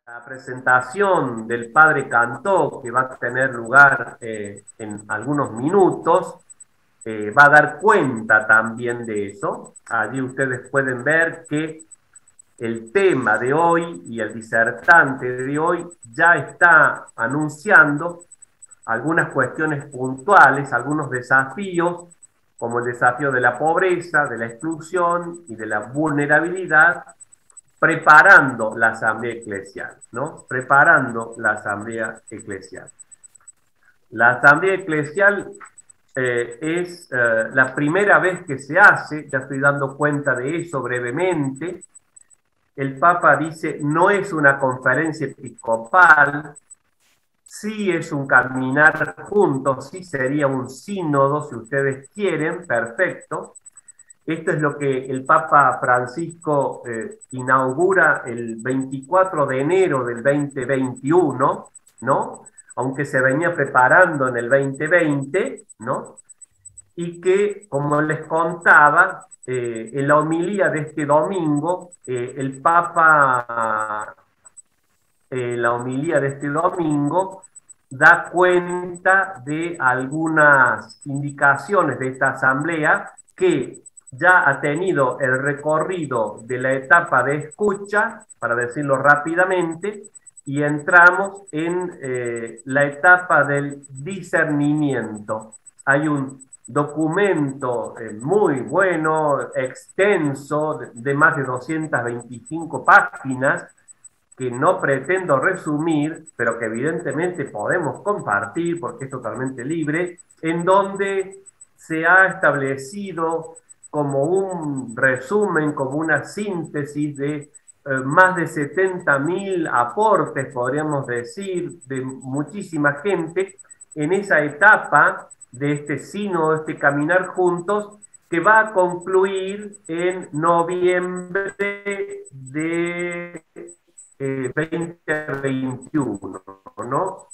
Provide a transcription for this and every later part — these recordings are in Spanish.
La presentación del padre Cantó, que va a tener lugar en algunos minutos, va a dar cuenta también de eso. Allí ustedes pueden ver que el tema de hoy y el disertante de hoy ya está anunciando algunas cuestiones puntuales, algunos desafíos, como el desafío de la pobreza, de la exclusión y de la vulnerabilidad, preparando la asamblea eclesial, ¿no? Preparando la asamblea eclesial. La asamblea eclesial es la primera vez que se hace, ya estoy dando cuenta de eso brevemente. El Papa dice, no es una conferencia episcopal, sí es un caminar juntos, sí sería un sínodo, si ustedes quieren, perfecto. Esto es lo que el Papa Francisco inaugura el 24 de enero del 2021, ¿no? Aunque se venía preparando en el 2020, ¿no? Y que, como les contaba, en la homilía de este domingo, el Papa, la homilía de este domingo, da cuenta de algunas indicaciones de esta asamblea que ya ha tenido el recorrido de la etapa de escucha, para decirlo rápidamente, y entramos en la etapa del discernimiento. Hay un documento muy bueno, extenso, de más de 225 páginas, que no pretendo resumir, pero que evidentemente podemos compartir porque es totalmente libre, en donde se ha establecido como un resumen, como una síntesis de más de 70.000 aportes, podríamos decir, de muchísima gente en esa etapa de este sínodo, este caminar juntos, que va a concluir en noviembre de 2021, ¿no?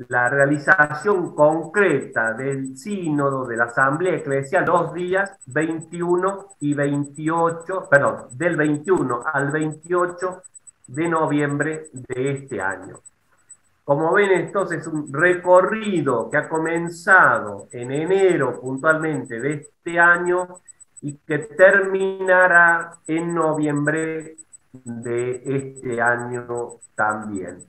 La realización concreta del sínodo de la Asamblea Eclesial, 2 días, 21 y 28, perdón, del 21 al 28 de noviembre de este año. Como ven, entonces, un recorrido que ha comenzado en enero puntualmente de este año y que terminará en noviembre de este año también.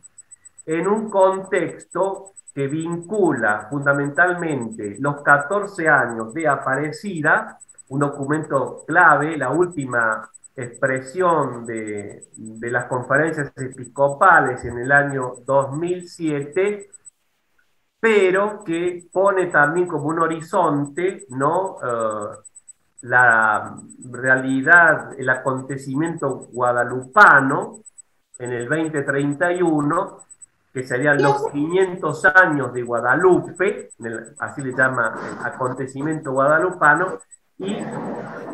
En un contexto que vincula fundamentalmente los 14 años de Aparecida, un documento clave, la última expresión de las conferencias episcopales en el año 2007, pero que pone también como un horizonte, ¿no? La realidad, el acontecimiento guadalupano en el 2031, que serían los 500 años de Guadalupe, así le llama el acontecimiento guadalupano, y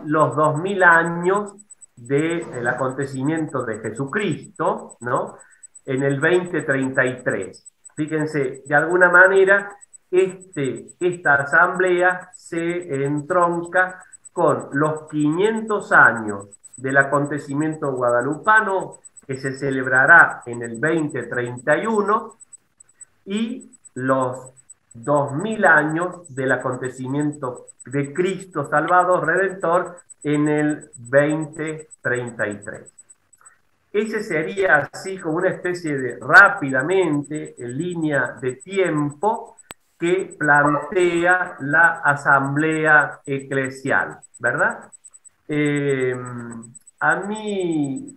los 2000 años del acontecimiento de Jesucristo, ¿no? En el 2033. Fíjense, de alguna manera, esta asamblea se entronca con los 500 años del acontecimiento guadalupano que se celebrará en el 2031 y los 2000 años del acontecimiento de Cristo Salvador Redentor en el 2033. Ese sería así como una especie de rápidamente en línea de tiempo que plantea la asamblea eclesial, ¿verdad? Eh, a mí,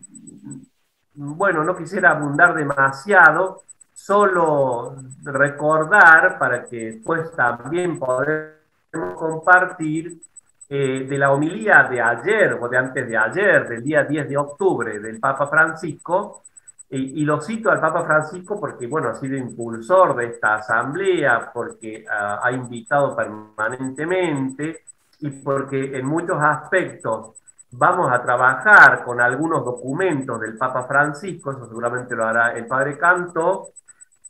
bueno, no quisiera abundar demasiado, solo recordar para que después también podamos compartir de la homilía de ayer o de antes de ayer, del día 10 de octubre del Papa Francisco, y lo cito al Papa Francisco porque, bueno, ha sido impulsor de esta asamblea, porque ha invitado permanentemente y porque en muchos aspectos vamos a trabajar con algunos documentos del Papa Francisco, eso seguramente lo hará el Padre Canto,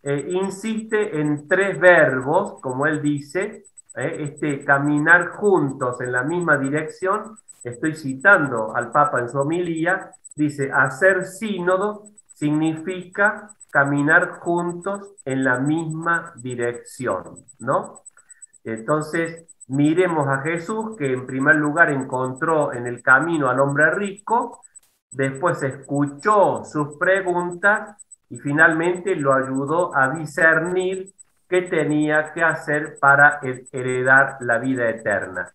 insiste en 3 verbos, como él dice, este caminar juntos en la misma dirección, estoy citando al Papa en su homilía, Dice, hacer sínodo significa caminar juntos en la misma dirección, ¿no? Entonces, miremos a Jesús, que en primer lugar encontró en el camino al hombre rico, después escuchó sus preguntas y finalmente lo ayudó a discernir qué tenía que hacer para heredar la vida eterna.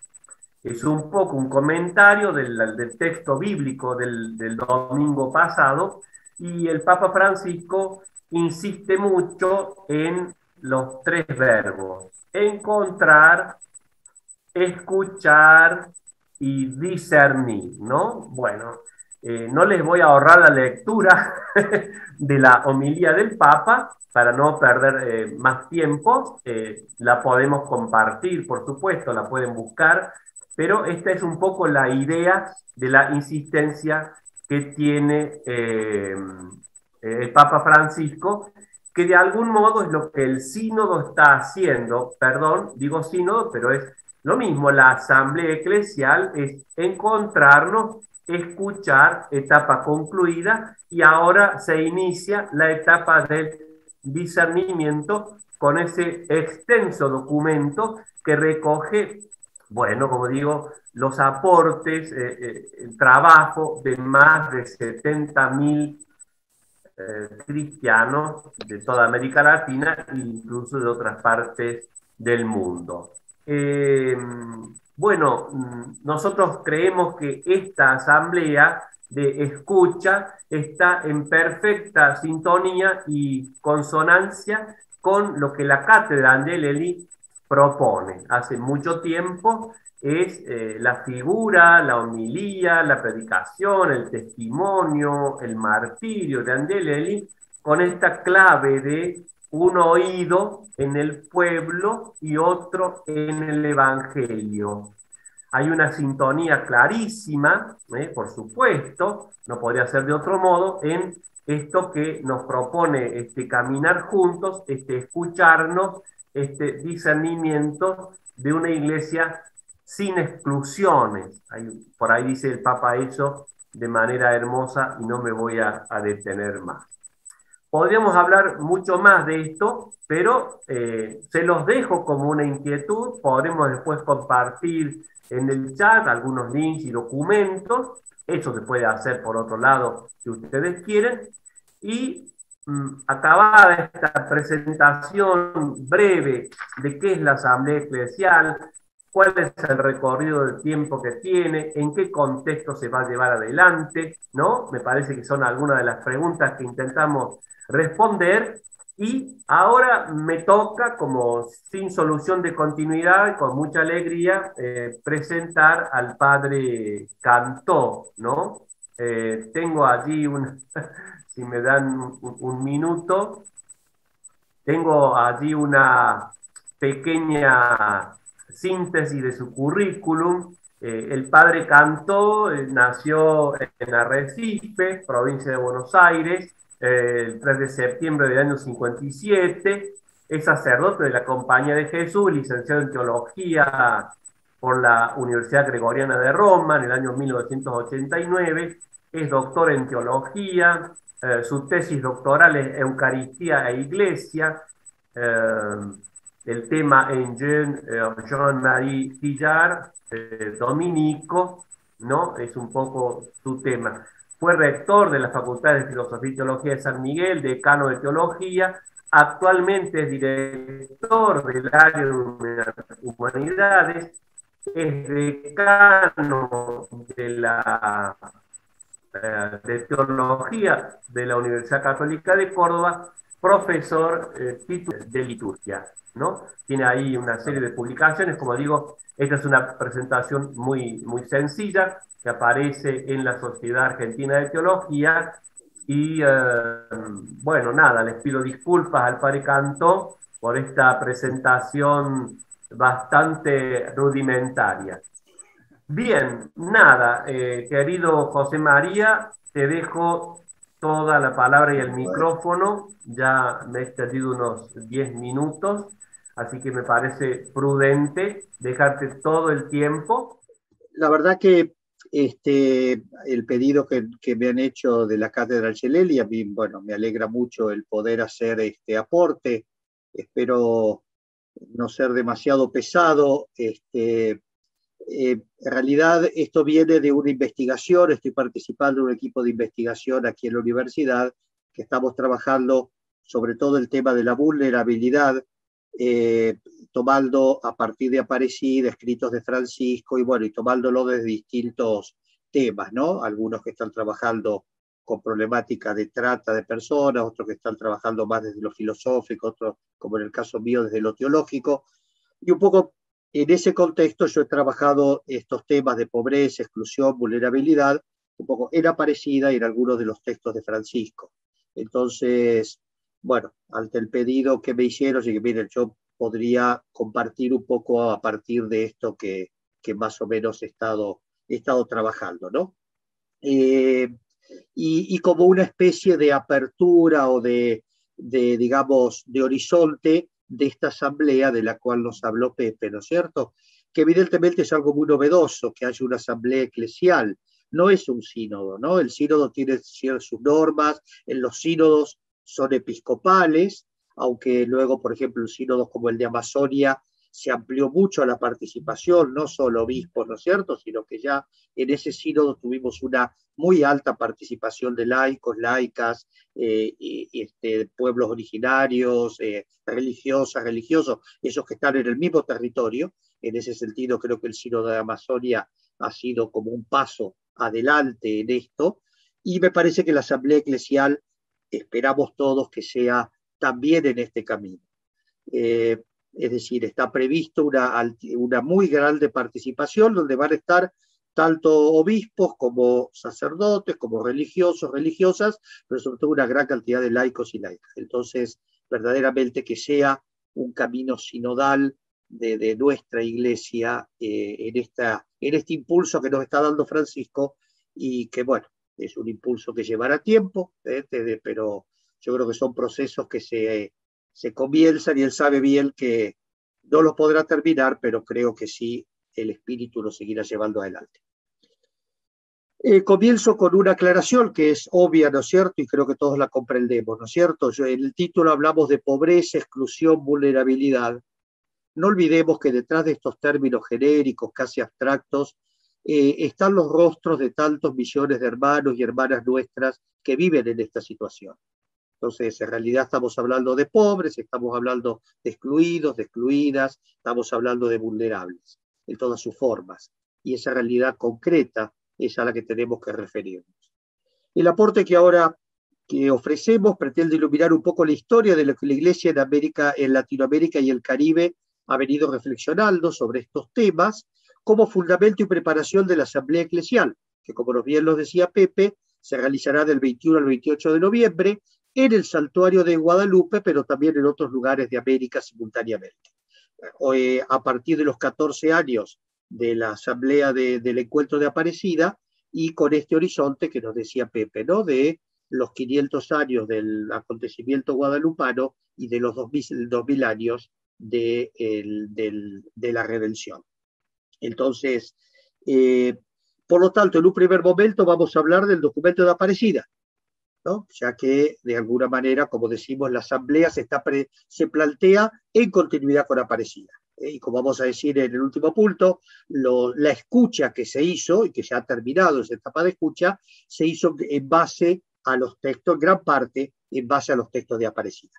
Es un poco un comentario del texto bíblico del domingo pasado, y el Papa Francisco insiste mucho en los tres verbos: encontrar, escuchar y discernir, ¿no? Bueno, no les voy a ahorrar la lectura de la homilía del Papa para no perder más tiempo. La podemos compartir, por supuesto, la pueden buscar, pero esta es un poco la idea de la insistencia que tiene el Papa Francisco, que de algún modo es lo que el sínodo está haciendo. Perdón, digo sínodo, pero es lo mismo. La asamblea eclesial es encontrarnos, escuchar, etapa concluida, y ahora se inicia la etapa del discernimiento con ese extenso documento que recoge, bueno, como digo, los aportes, el trabajo de más de 70.000 cristianos de toda América Latina e incluso de otras partes del mundo. Eh, bueno, nosotros creemos que esta asamblea de escucha está en perfecta sintonía y consonancia con lo que la cátedra Angelelli propone. Hace mucho tiempo es la figura, la homilía, la predicación, el testimonio, el martirio de Angelelli, con esta clave de un oído en el pueblo y otro en el Evangelio. Hay una sintonía clarísima, por supuesto, no podría ser de otro modo, en esto que nos propone este caminar juntos, este escucharnos, este discernimiento de una iglesia sin exclusiones. Por ahí dice el Papa eso de manera hermosa y no me voy a detener más. Podríamos hablar mucho más de esto, pero se los dejo como una inquietud. Podremos después compartir en el chat algunos links y documentos. Eso se puede hacer por otro lado si ustedes quieren. Y acabada esta presentación breve de qué es la Asamblea Eclesial, cuál es el recorrido del tiempo que tiene, en qué contexto se va a llevar adelante, ¿no? Me parece que son algunas de las preguntas que intentamos responder. Y ahora me toca, como sin solución de continuidad y con mucha alegría, presentar al padre Cantó, ¿no? Tengo allí si me dan un minuto, tengo allí una pequeña síntesis de su currículum. El padre Cantó nació en Arrecife, provincia de Buenos Aires, el 3 de septiembre del año 57. Es sacerdote de la Compañía de Jesús, licenciado en teología por la Universidad Gregoriana de Roma en el año 1989. Es doctor en teología. Su tesis doctoral es Eucaristía e Iglesia. Eh, el tema en Jean-Marie Tillard, dominico, ¿no? Es un poco su tema. Fue rector de la Facultad de Filosofía y Teología de San Miguel, decano de Teología. Actualmente es director del área de Humanidades, es decano de Teología de la Universidad Católica de Córdoba, profesor titular de liturgia, ¿no? Tiene ahí una serie de publicaciones. Como digo, esta es una presentación muy, muy sencilla que aparece en la Sociedad Argentina de Teología. Y bueno, nada, les pido disculpas al padre Cantó por esta presentación bastante rudimentaria. Bien, nada, querido José María, te dejo toda la palabra y el micrófono. Ya me he extendido unos 10 minutos, así que me parece prudente dejarte todo el tiempo. La verdad que el pedido que me han hecho de la Cátedra Angelelli. A mí, bueno, me alegra mucho el poder hacer este aporte. Espero no ser demasiado pesado. En realidad esto viene de una investigación, estoy participando en un equipo de investigación aquí en la universidad, que estamos trabajando sobre todo el tema de la vulnerabilidad, tomando a partir de Aparecida, escritos de Francisco, y bueno, y tomándolo desde distintos temas, ¿no? Algunos que están trabajando con problemática de trata de personas, otros que están trabajando más desde lo filosófico, otros, como en el caso mío, desde lo teológico, y un poco en ese contexto yo he trabajado estos temas de pobreza, exclusión, vulnerabilidad, un poco en Aparecida y en algunos de los textos de Francisco. Entonces, bueno, ante el pedido que me hicieron, y que miren, yo podría compartir un poco a partir de esto que más o menos he estado trabajando, ¿no? Y como una especie de apertura o digamos, de horizonte de esta asamblea de la cual nos habló Pepe, ¿no es cierto? Que evidentemente es algo muy novedoso que haya una asamblea eclesial, no es un sínodo, ¿no? El sínodo tiene sus normas, en los sínodos son episcopales, aunque luego, por ejemplo, en sínodos como el de Amazonia se amplió mucho la participación, no solo obispos, ¿no es cierto?, sino que ya en ese sínodo tuvimos una muy alta participación de laicos, laicas, pueblos originarios, religiosas, religiosos, esos que están en el mismo territorio. En ese sentido, creo que el sínodo de Amazonia ha sido como un paso adelante en esto, y me parece que la Asamblea Eclesial esperamos todos que sea también en este camino. Es decir, está previsto una muy grande participación donde van a estar tanto obispos como sacerdotes, como religiosos, religiosas, pero sobre todo una gran cantidad de laicos y laicas. Entonces, verdaderamente que sea un camino sinodal de nuestra iglesia en este impulso que nos está dando Francisco, y que, bueno, es un impulso que llevará tiempo, pero yo creo que son procesos que se comienzan, y él sabe bien que no lo podrá terminar, pero creo que sí, el espíritu lo seguirá llevando adelante. Comienzo con una aclaración que es obvia, ¿no es cierto? Y creo que todos la comprendemos, ¿no es cierto? En el título hablamos de pobreza, exclusión, vulnerabilidad. No olvidemos que detrás de estos términos genéricos, casi abstractos, están los rostros de tantos millones de hermanos y hermanas nuestras que viven en esta situación. Entonces, en realidad estamos hablando de pobres, estamos hablando de excluidos, de excluidas, estamos hablando de vulnerables, en todas sus formas. Y esa realidad concreta es a la que tenemos que referirnos. El aporte que ahora que ofrecemos pretende iluminar un poco la historia de lo que la Iglesia en Latinoamérica y el Caribe ha venido reflexionando sobre estos temas como fundamento y preparación de la Asamblea Eclesial, que, como bien lo decía Pepe, se realizará del 21 al 28 de noviembre en el Santuario de Guadalupe, pero también en otros lugares de América simultáneamente. A partir de los 14 años de la Asamblea del Encuentro de Aparecida, y con este horizonte que nos decía Pepe, ¿no?, de los 500 años del acontecimiento guadalupano y de los 2000 años de la redención. Entonces, por lo tanto, en un primer momento vamos a hablar del documento de Aparecida, ¿no?, ya que de alguna manera, como decimos, la asamblea se plantea en continuidad con Aparecida. Y como vamos a decir en el último punto, la escucha que se hizo, y que ya ha terminado esa etapa de escucha, se hizo en base a los textos, en gran parte en base a los textos de Aparecida.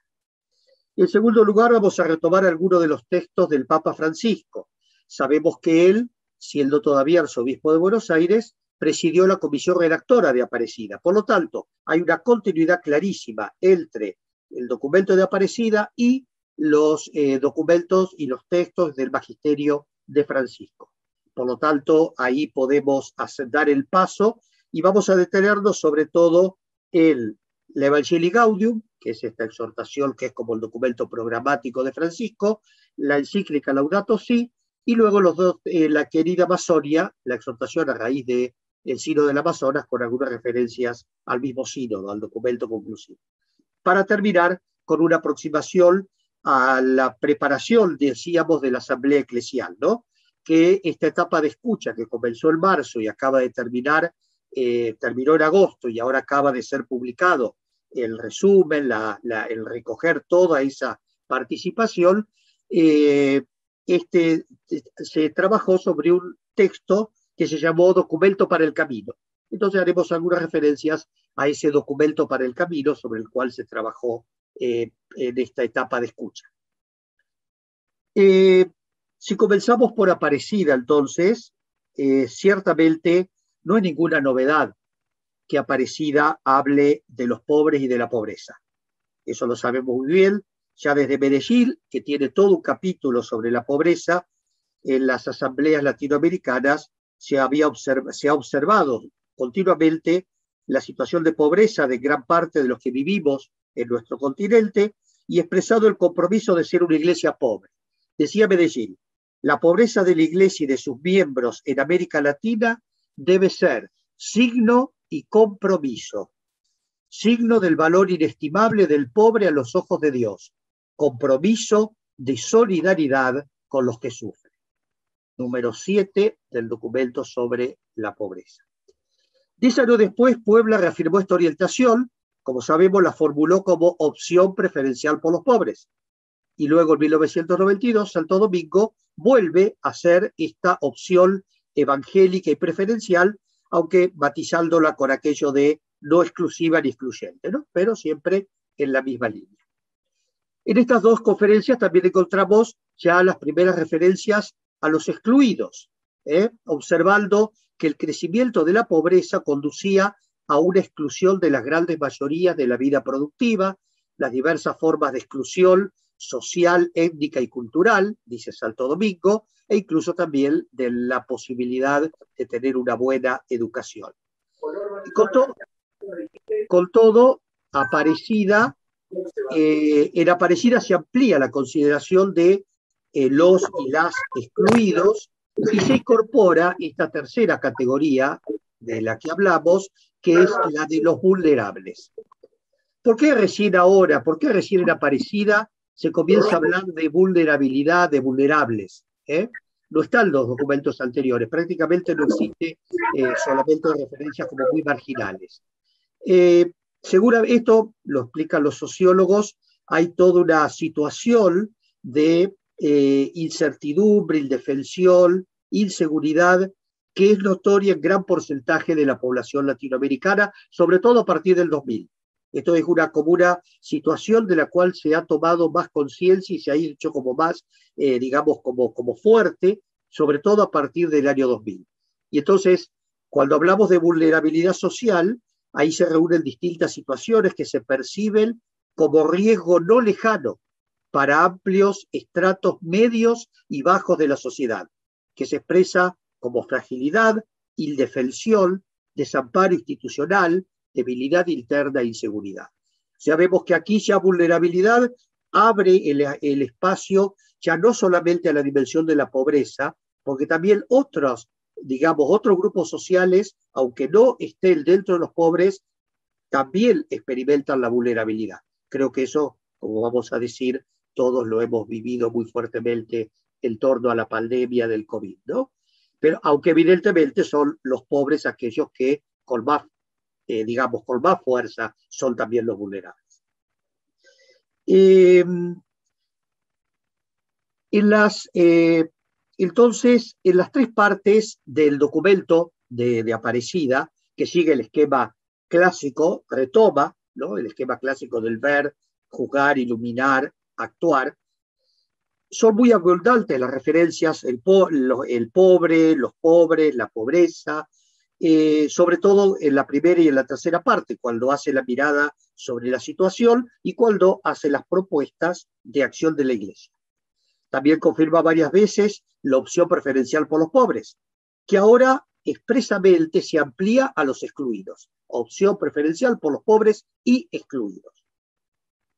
En segundo lugar, vamos a retomar algunos de los textos del Papa Francisco. Sabemos que él, siendo todavía arzobispo de Buenos Aires, presidió la comisión redactora de Aparecida. Por lo tanto, hay una continuidad clarísima entre el documento de Aparecida y los documentos y los textos del magisterio de Francisco. Por lo tanto, ahí podemos dar el paso y vamos a detenernos sobre todo en la Evangelii Gaudium, que es esta exhortación que es como el documento programático de Francisco, la encíclica Laudato Si, y luego los dos, la querida Amazonia, la exhortación a raíz del Sínodo del Amazonas, con algunas referencias al mismo sínodo, al documento conclusivo. Para terminar con una aproximación a la preparación, decíamos, de la Asamblea Eclesial, ¿no?, que esta etapa de escucha que comenzó en marzo y acaba de terminar, terminó en agosto y ahora acaba de ser publicado el resumen, el recoger toda esa participación, se trabajó sobre un texto que se llamó Documento para el Camino. Entonces haremos algunas referencias a ese documento para el camino sobre el cual se trabajó en esta etapa de escucha. Si comenzamos por Aparecida, entonces, ciertamente no es ninguna novedad que Aparecida hable de los pobres y de la pobreza. Eso lo sabemos muy bien, ya desde Medellín, que tiene todo un capítulo sobre la pobreza, en las asambleas latinoamericanas se ha observado continuamente la situación de pobreza de gran parte de los que vivimos en nuestro continente y expresado el compromiso de ser una iglesia pobre. Decía Medellín, la pobreza de la iglesia y de sus miembros en América Latina debe ser signo y compromiso, signo del valor inestimable del pobre a los ojos de Dios, compromiso de solidaridad con los que sufren. Número 7 del documento sobre la pobreza. 10 años después, Puebla reafirmó esta orientación, como sabemos, la formuló como opción preferencial por los pobres. Y luego en 1992, Santo Domingo vuelve a ser esta opción evangélica y preferencial, aunque matizándola con aquello de no exclusiva ni excluyente, ¿no? Pero siempre en la misma línea. En estas dos conferencias también encontramos ya las primeras referencias a los excluidos, observando que el crecimiento de la pobreza conducía a una exclusión de las grandes mayorías de la vida productiva, las diversas formas de exclusión social, étnica y cultural, dice Santo Domingo, e incluso también de la posibilidad de tener una buena educación. Y con todo Aparecida, en Aparecida se amplía la consideración de los y las excluidos y se incorpora esta tercera categoría de la que hablamos, que es la de los vulnerables. ¿Por qué recién ahora, por qué recién en Aparecida se comienza a hablar de vulnerabilidad, de vulnerables? No están los documentos anteriores, prácticamente no existe, solamente referencias como muy marginales. Seguramente, esto lo explican los sociólogos, hay toda una situación de incertidumbre, indefensión, inseguridad, que es notoria en gran porcentaje de la población latinoamericana, sobre todo a partir del 2000. Esto es como una situación de la cual se ha tomado más conciencia y se ha hecho como más, digamos, como fuerte, sobre todo a partir del año 2000. Y entonces, cuando hablamos de vulnerabilidad social, ahí se reúnen distintas situaciones que se perciben como riesgo no lejano para amplios estratos medios y bajos de la sociedad, que se expresa como fragilidad, indefensión, desamparo institucional, debilidad interna e inseguridad. O sea, vemos que aquí ya vulnerabilidad abre el espacio ya no solamente a la dimensión de la pobreza, porque también otros grupos sociales, aunque no estén dentro de los pobres, también experimentan la vulnerabilidad. Creo que eso, como vamos a decir, todos lo hemos vivido muy fuertemente en torno a la pandemia del COVID, ¿no? Pero aunque evidentemente son los pobres aquellos que con más, con más fuerza son también los vulnerables. Entonces, en las tres partes del documento de Aparecida, que sigue el esquema clásico, retoma, ¿no?, el esquema clásico del ver, juzgar, iluminar, actuar, son muy abundantes las referencias, el pobre, los pobres, la pobreza, sobre todo en la primera y en la tercera parte, cuando hace la mirada sobre la situación y cuando hace las propuestas de acción de la Iglesia. También confirma varias veces la opción preferencial por los pobres, que ahora expresamente se amplía a los excluidos. Opción preferencial por los pobres y excluidos.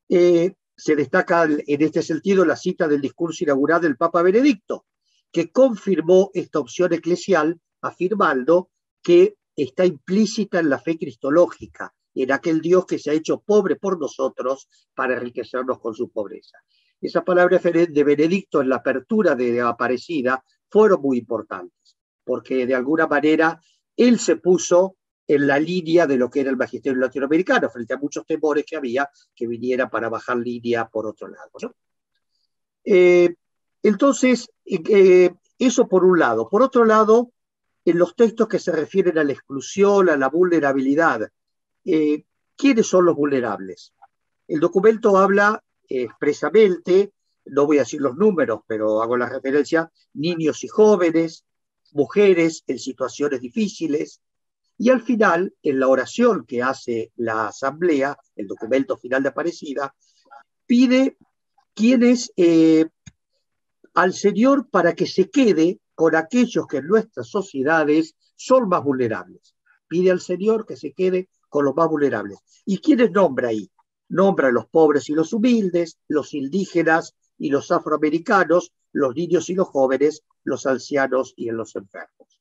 Se destaca en este sentido la cita del discurso inaugural del Papa Benedicto, que confirmó esta opción eclesial afirmando que está implícita en la fe cristológica, en aquel Dios que se ha hecho pobre por nosotros para enriquecernos con su pobreza. Esa palabra de Benedicto en la apertura de Aparecida fueron muy importantes, porque de alguna manera él se puso en la línea de lo que era el magisterio latinoamericano, frente a muchos temores que había que viniera para bajar línea por otro lado, ¿no? Entonces, eso por un lado. Por otro lado, en los textos que se refieren a la exclusión, a la vulnerabilidad, ¿quiénes son los vulnerables? El documento habla expresamente, no voy a decir los números, pero hago la referencia, niños y jóvenes, mujeres en situaciones difíciles, y al final, en la oración que hace la Asamblea, el documento final de Aparecida, pide quienes al Señor para que se quede con aquellos que en nuestras sociedades son más vulnerables. Pide al Señor que se quede con los más vulnerables. ¿Y quiénes nombra ahí? Nombra a los pobres y los humildes, los indígenas y los afroamericanos, los niños y los jóvenes, los ancianos y los enfermos.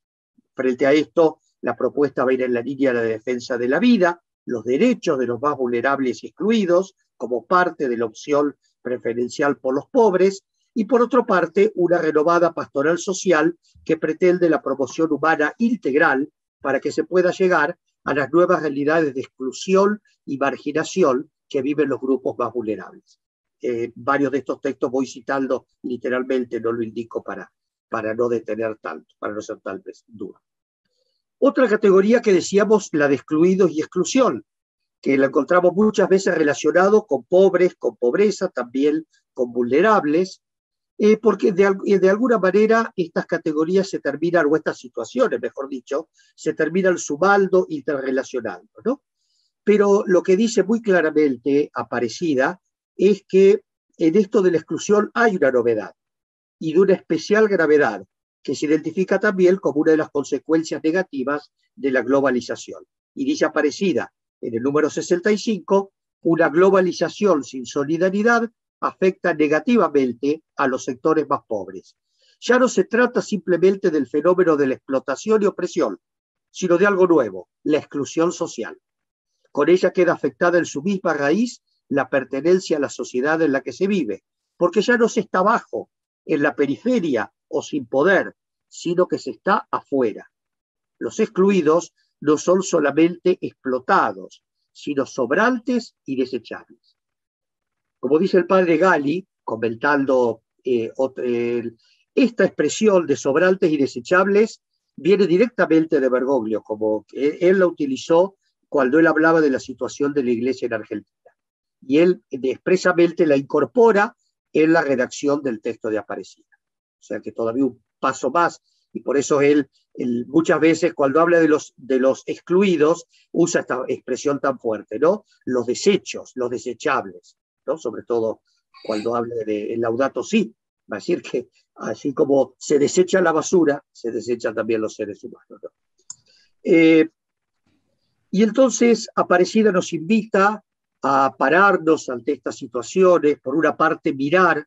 Frente a esto, la propuesta va a ir en la línea de la defensa de la vida, los derechos de los más vulnerables y excluidos, como parte de la opción preferencial por los pobres, y por otra parte, una renovada pastoral social que pretende la promoción humana integral para que se pueda llegar a las nuevas realidades de exclusión y marginación que viven los grupos más vulnerables. Varios de estos textos voy citando literalmente, no lo indico para no detener tanto, para no ser tal vez duro. Otra categoría que decíamos, la de excluidos y exclusión, que la encontramos muchas veces relacionado con pobres, con pobreza, también con vulnerables, porque de alguna manera estas categorías se terminan, o estas situaciones, mejor dicho, se terminan sumando, interrelacionando, ¿no? Pero lo que dice muy claramente Aparecida es que en esto de la exclusión hay una novedad, y de una especial gravedad, que se identifica también como una de las consecuencias negativas de la globalización. Y dice Aparecida, en el número 65, una globalización sin solidaridad afecta negativamente a los sectores más pobres. Ya no se trata simplemente del fenómeno de la explotación y opresión, sino de algo nuevo, la exclusión social. Con ella queda afectada en su misma raíz la pertenencia a la sociedad en la que se vive, porque ya no se está abajo, en la periferia o sin poder, sino que se está afuera. Los excluidos no son solamente explotados, sino sobrantes y desechables. Como dice el padre Gali, comentando esta expresión de sobrantes y desechables viene directamente de Bergoglio, como él la utilizó cuando él hablaba de la situación de la iglesia en Argentina. Y él expresamente la incorpora en la redacción del texto de Aparecida. O sea que todavía un paso más, y por eso él muchas veces cuando habla de los excluidos usa esta expresión tan fuerte, ¿no? Los desechos, los desechables, ¿no? Sobre todo cuando habla de el Laudato Si, va a decir que así como se desecha la basura, se desechan también los seres humanos, ¿no? Y entonces Aparecida nos invita a pararnos ante estas situaciones, por una parte mirar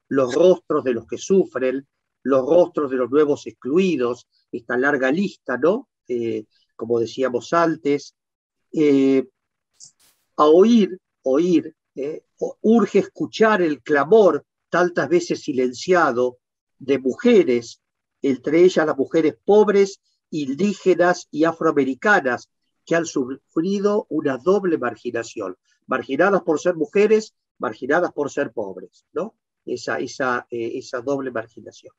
los rostros de los que sufren, los rostros de los nuevos excluidos, esta larga lista, ¿no? Como decíamos antes, a oír, urge escuchar el clamor tantas veces silenciado de mujeres, entre ellas las mujeres pobres, indígenas y afroamericanas, que han sufrido una doble marginación, marginadas por ser mujeres, marginadas por ser pobres, ¿no? Esa doble marginación.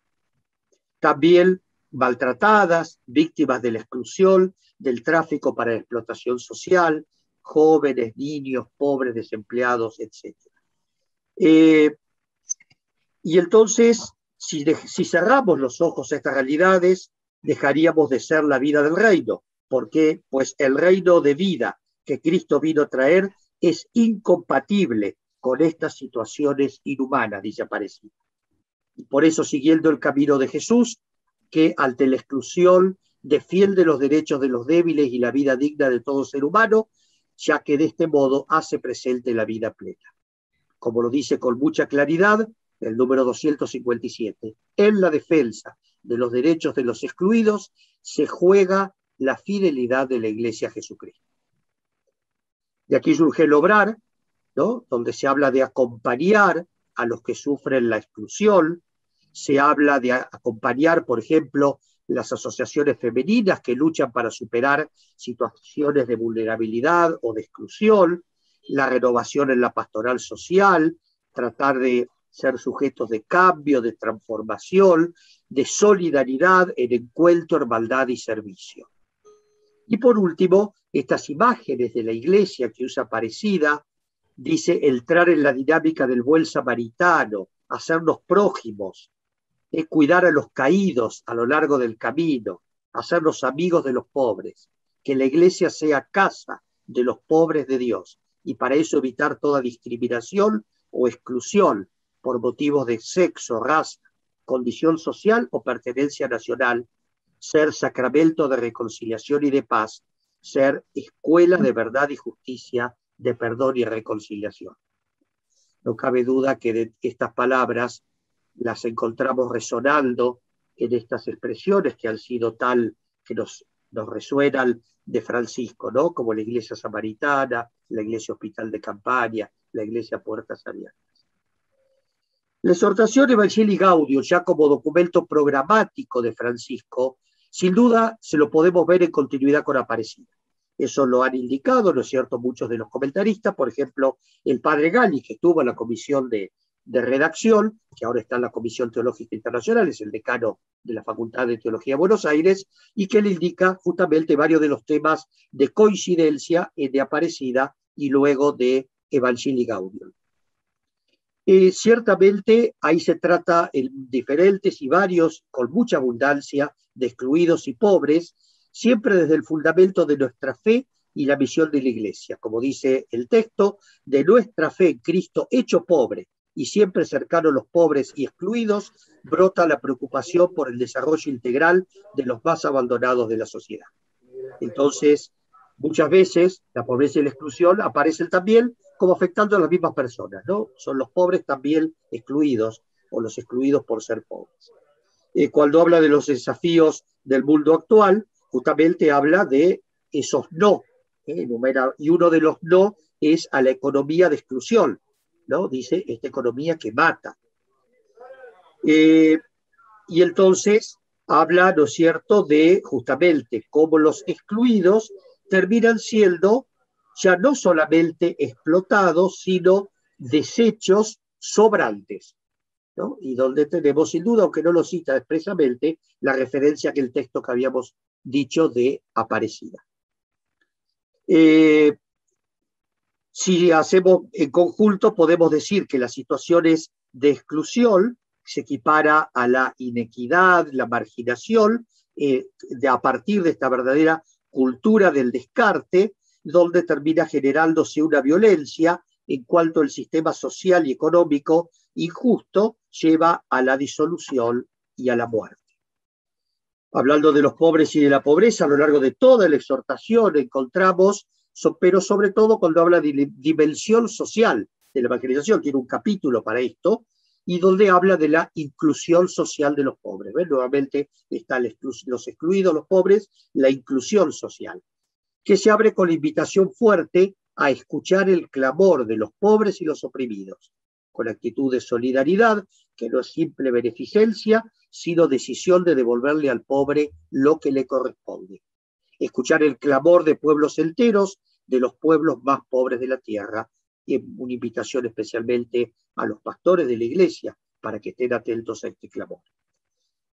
También maltratadas, víctimas de la exclusión, del tráfico para la explotación social, jóvenes, niños, pobres, desempleados, etc. Y entonces, si cerramos los ojos a estas realidades, dejaríamos de ser la vida del reino. ¿Por qué? Pues el reino de vida que Cristo vino a traer es incompatible con estas situaciones inhumanas, dice Aparecida. Y por eso, siguiendo el camino de Jesús, que ante la exclusión defiende los derechos de los débiles y la vida digna de todo ser humano, ya que de este modo hace presente la vida plena. Como lo dice con mucha claridad el número 257, en la defensa de los derechos de los excluidos se juega la fidelidad de la Iglesia a Jesucristo. De aquí surge el obrar, ¿no? Donde se habla de acompañar a los que sufren la exclusión, se habla de acompañar, por ejemplo, las asociaciones femeninas que luchan para superar situaciones de vulnerabilidad o de exclusión, la renovación en la pastoral social, tratar de ser sujetos de cambio, de transformación, de solidaridad en encuentro, hermandad y servicio. Y por último, estas imágenes de la iglesia que usa Aparecida, dice entrar en la dinámica del buen samaritano, hacernos prójimos, cuidar a los caídos a lo largo del camino, hacernos amigos de los pobres, que la iglesia sea casa de los pobres de Dios, y para eso evitar toda discriminación o exclusión por motivos de sexo, raza, condición social o pertenencia nacional, ser sacramento de reconciliación y de paz, ser escuela de verdad y justicia, de perdón y reconciliación. No cabe duda que de estas palabras las encontramos resonando en estas expresiones que han sido tal que nos resuenan de Francisco, ¿no? Como la iglesia samaritana, la iglesia hospital de campaña, la iglesia puertas abiertas. La exhortación Evangelii Gaudium, ya como documento programático de Francisco, sin duda se lo podemos ver en continuidad con Aparecida. Eso lo han indicado, ¿no es cierto?, muchos de los comentaristas, por ejemplo, el padre Gali, que estuvo en la comisión de redacción, que ahora está en la Comisión Teológica Internacional, es el decano de la Facultad de Teología de Buenos Aires, y que le indica justamente varios de los temas de coincidencia de Aparecida y luego de Evangelii Gaudium. Ciertamente ahí se trata en diferentes y varios, con mucha abundancia, de excluidos y pobres, siempre desde el fundamento de nuestra fe y la misión de la Iglesia. Como dice el texto, de nuestra fe en Cristo hecho pobre y siempre cercano a los pobres y excluidos, brota la preocupación por el desarrollo integral de los más abandonados de la sociedad. Entonces, muchas veces la pobreza y la exclusión aparecen también como afectando a las mismas personas, ¿no? Son los pobres también excluidos, o los excluidos por ser pobres. Cuando habla de los desafíos del mundo actual, justamente habla de esos no, y uno de los no es a la economía de exclusión, ¿no? Dice, esta economía que mata. Y entonces habla, ¿no es cierto?, de justamente cómo los excluidos terminan siendo ya no solamente explotados, sino desechos sobrantes, ¿no? Y donde tenemos, sin duda, aunque no lo cita expresamente, la referencia que el texto que habíamos dicho de Aparecida. Si hacemos en conjunto, podemos decir que las situaciones de exclusión se equipara a la inequidad, la marginación, a partir de esta verdadera cultura del descarte, donde termina generándose una violencia en cuanto el sistema social y económico injusto lleva a la disolución y a la muerte. Hablando de los pobres y de la pobreza, a lo largo de toda la exhortación encontramos, pero sobre todo cuando habla de dimensión social de la evangelización, tiene un capítulo para esto, y donde habla de la inclusión social de los pobres. ¿Ven? Nuevamente están los excluidos, los pobres, la inclusión social, que se abre con la invitación fuerte a escuchar el clamor de los pobres y los oprimidos, con actitud de solidaridad, que no es simple beneficencia, sino decisión de devolverle al pobre lo que le corresponde. Escuchar el clamor de pueblos enteros, de los pueblos más pobres de la tierra, y una invitación especialmente a los pastores de la Iglesia para que estén atentos a este clamor.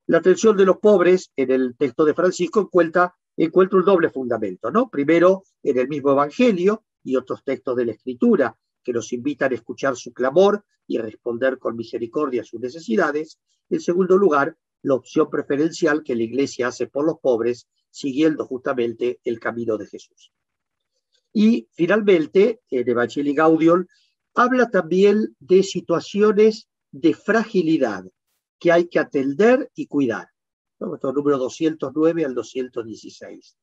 La atención de los pobres en el texto de Francisco encuentra un doble fundamento, ¿no? Primero, en el mismo Evangelio y otros textos de la Escritura que nos invitan a escuchar su clamor y responder con misericordia a sus necesidades. En segundo lugar, la opción preferencial que la Iglesia hace por los pobres, siguiendo justamente el camino de Jesús. Y finalmente, en Evangelii Gaudium, habla también de situaciones de fragilidad que hay que atender y cuidar, ¿no? Esto es número 209 al 216.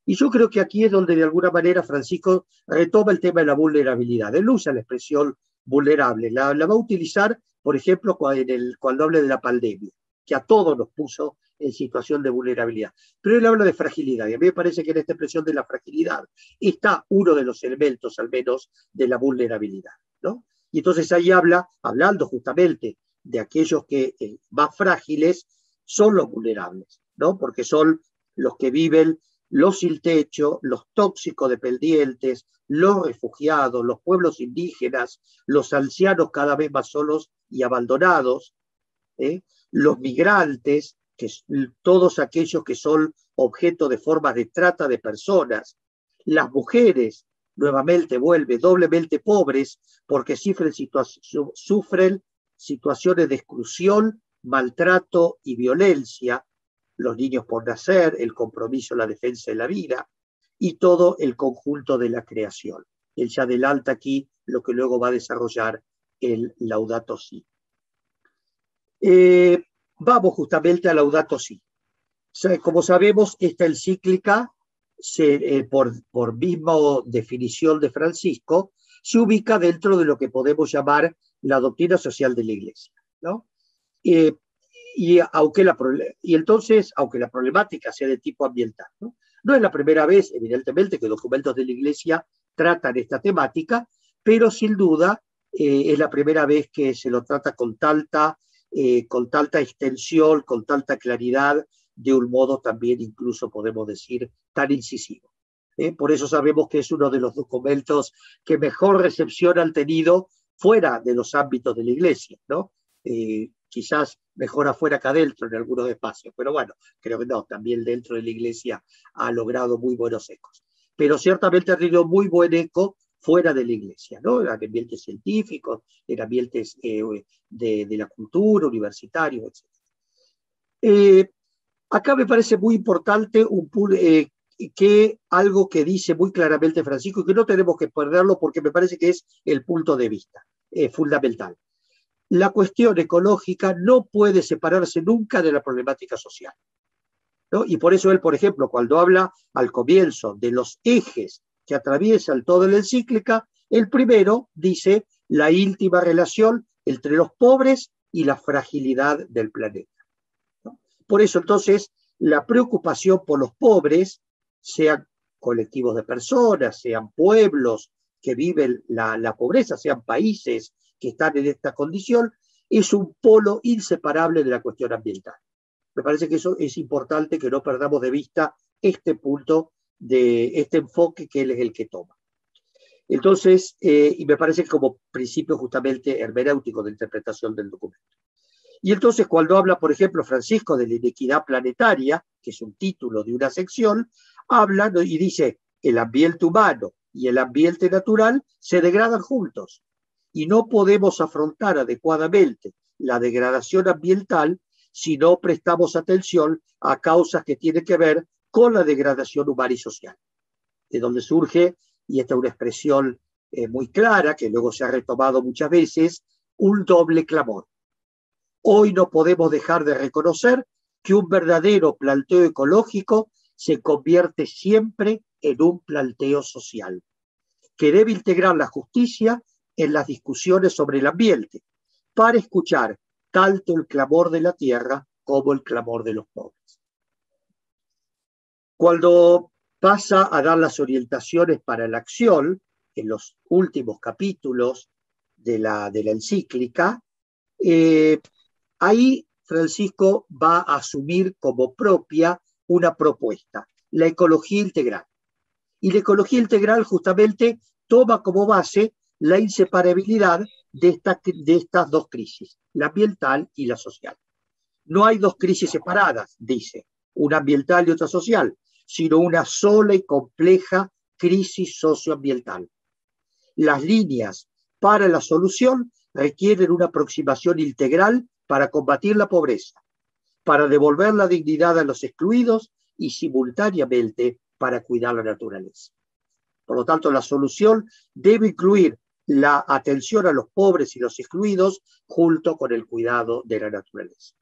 Y yo creo que aquí es donde de alguna manera Francisco retoma el tema de la vulnerabilidad. Él usa la expresión vulnerable, la va a utilizar, por ejemplo, cuando habla de la pandemia, que a todos nos puso en situación de vulnerabilidad. Pero él habla de fragilidad, y a mí me parece que en esta expresión de la fragilidad está uno de los elementos, al menos, de la vulnerabilidad, ¿no? Y entonces ahí hablando justamente de aquellos que más frágiles son los vulnerables, ¿no? Porque son los que viven, los sin techo, los tóxico-dependientes, los refugiados, los pueblos indígenas, los ancianos cada vez más solos y abandonados, los migrantes, todos aquellos que son objeto de formas de trata de personas, las mujeres, nuevamente vuelve doblemente pobres porque sufren situaciones de exclusión, maltrato y violencia, los niños por nacer, el compromiso, la defensa de la vida y todo el conjunto de la creación. Él se adelanta aquí lo que luego va a desarrollar el Laudato Si. Vamos justamente a Laudato Si. Como sabemos, esta encíclica, por misma definición de Francisco, se ubica dentro de lo que podemos llamar la doctrina social de la Iglesia, ¿no? Entonces, aunque la problemática sea de tipo ambiental, ¿no? No es la primera vez, evidentemente, que documentos de la Iglesia tratan esta temática, pero sin duda es la primera vez que se lo trata con tanta extensión, con tanta claridad, de un modo también incluso podemos decir tan incisivo. Por eso sabemos que es uno de los documentos que mejor recepción han tenido fuera de los ámbitos de la Iglesia, ¿no? Quizás mejor afuera que adentro en algunos espacios, pero bueno, creo que no, también dentro de la Iglesia ha logrado muy buenos ecos. Pero ciertamente ha tenido muy buen eco fuera de la Iglesia, ¿no? En ambientes científicos, en ambientes de la cultura, universitarios, etc. Acá me parece muy importante algo que dice muy claramente Francisco y que no tenemos que perderlo porque me parece que es el punto de vista fundamental. La cuestión ecológica no puede separarse nunca de la problemática social, ¿no? Y por eso él, por ejemplo, cuando habla al comienzo de los ejes que atraviesan toda la encíclica, el primero dice la íntima relación entre los pobres y la fragilidad del planeta, ¿no? Por eso entonces la preocupación por los pobres, sean colectivos de personas, sean pueblos que viven la pobreza, sean países que están en esta condición, es un polo inseparable de la cuestión ambiental. Me parece que eso es importante, que no perdamos de vista este punto, de este enfoque que él es el que toma. Entonces, y me parece que como principio justamente hermenéutico de interpretación del documento. Y entonces cuando habla, por ejemplo, Francisco de la inequidad planetaria, que es un título de una sección, habla y dice, el ambiente humano y el ambiente natural se degradan juntos y no podemos afrontar adecuadamente la degradación ambiental si no prestamos atención a causas que tienen que ver con la degradación humana y social. De donde surge, y esta es una expresión muy clara, que luego se ha retomado muchas veces, un doble clamor. Hoy no podemos dejar de reconocer que un verdadero planteo ecológico se convierte siempre en un planteo social, que debe integrar la justicia en las discusiones sobre el ambiente, para escuchar tanto el clamor de la tierra como el clamor de los pobres. Cuando pasa a dar las orientaciones para la acción, en los últimos capítulos de la encíclica, ahí Francisco va a asumir como propia una propuesta, la ecología integral. Y la ecología integral justamente toma como base la inseparabilidad de estas dos crisis, la ambiental y la social. No hay dos crisis separadas, dice, una ambiental y otra social, sino una sola y compleja crisis socioambiental. Las líneas para la solución requieren una aproximación integral para combatir la pobreza, para devolver la dignidad a los excluidos y simultáneamente para cuidar la naturaleza. Por lo tanto, la solución debe incluir la atención a los pobres y los excluidos junto con el cuidado de la naturaleza.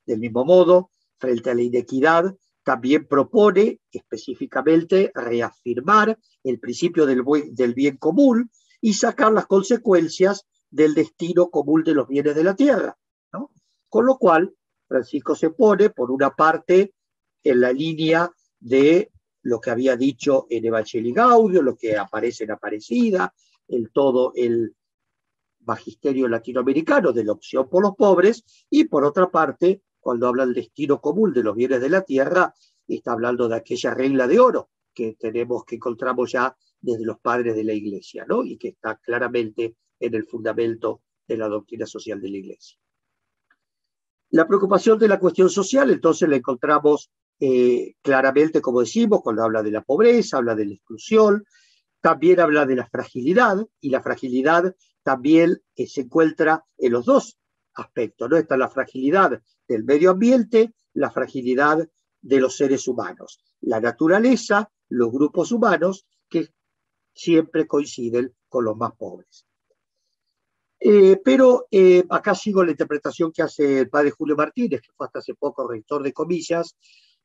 Del mismo modo, frente a la inequidad, también propone específicamente reafirmar el principio del bien común y sacar las consecuencias del destino común de los bienes de la tierra, ¿no? Con lo cual, Francisco se pone, por una parte, en la línea de lo que había dicho en Evangelii Gaudium, lo que aparece en Aparecida, todo el magisterio latinoamericano de la opción por los pobres, y por otra parte, cuando habla del destino común de los bienes de la tierra, está hablando de aquella regla de oro que encontramos ya desde los padres de la Iglesia, ¿no? Y que está claramente en el fundamento de la doctrina social de la Iglesia. La preocupación de la cuestión social, entonces, la encontramos claramente, como decimos, cuando habla de la pobreza, habla de la exclusión, también habla de la fragilidad, y la fragilidad también se encuentra en los dos aspectos, ¿no? Está la fragilidad del medio ambiente, la fragilidad de los seres humanos, la naturaleza, los grupos humanos, que siempre coinciden con los más pobres. Pero acá sigo la interpretación que hace el padre Julio Martínez, que fue hasta hace poco rector de Comillas.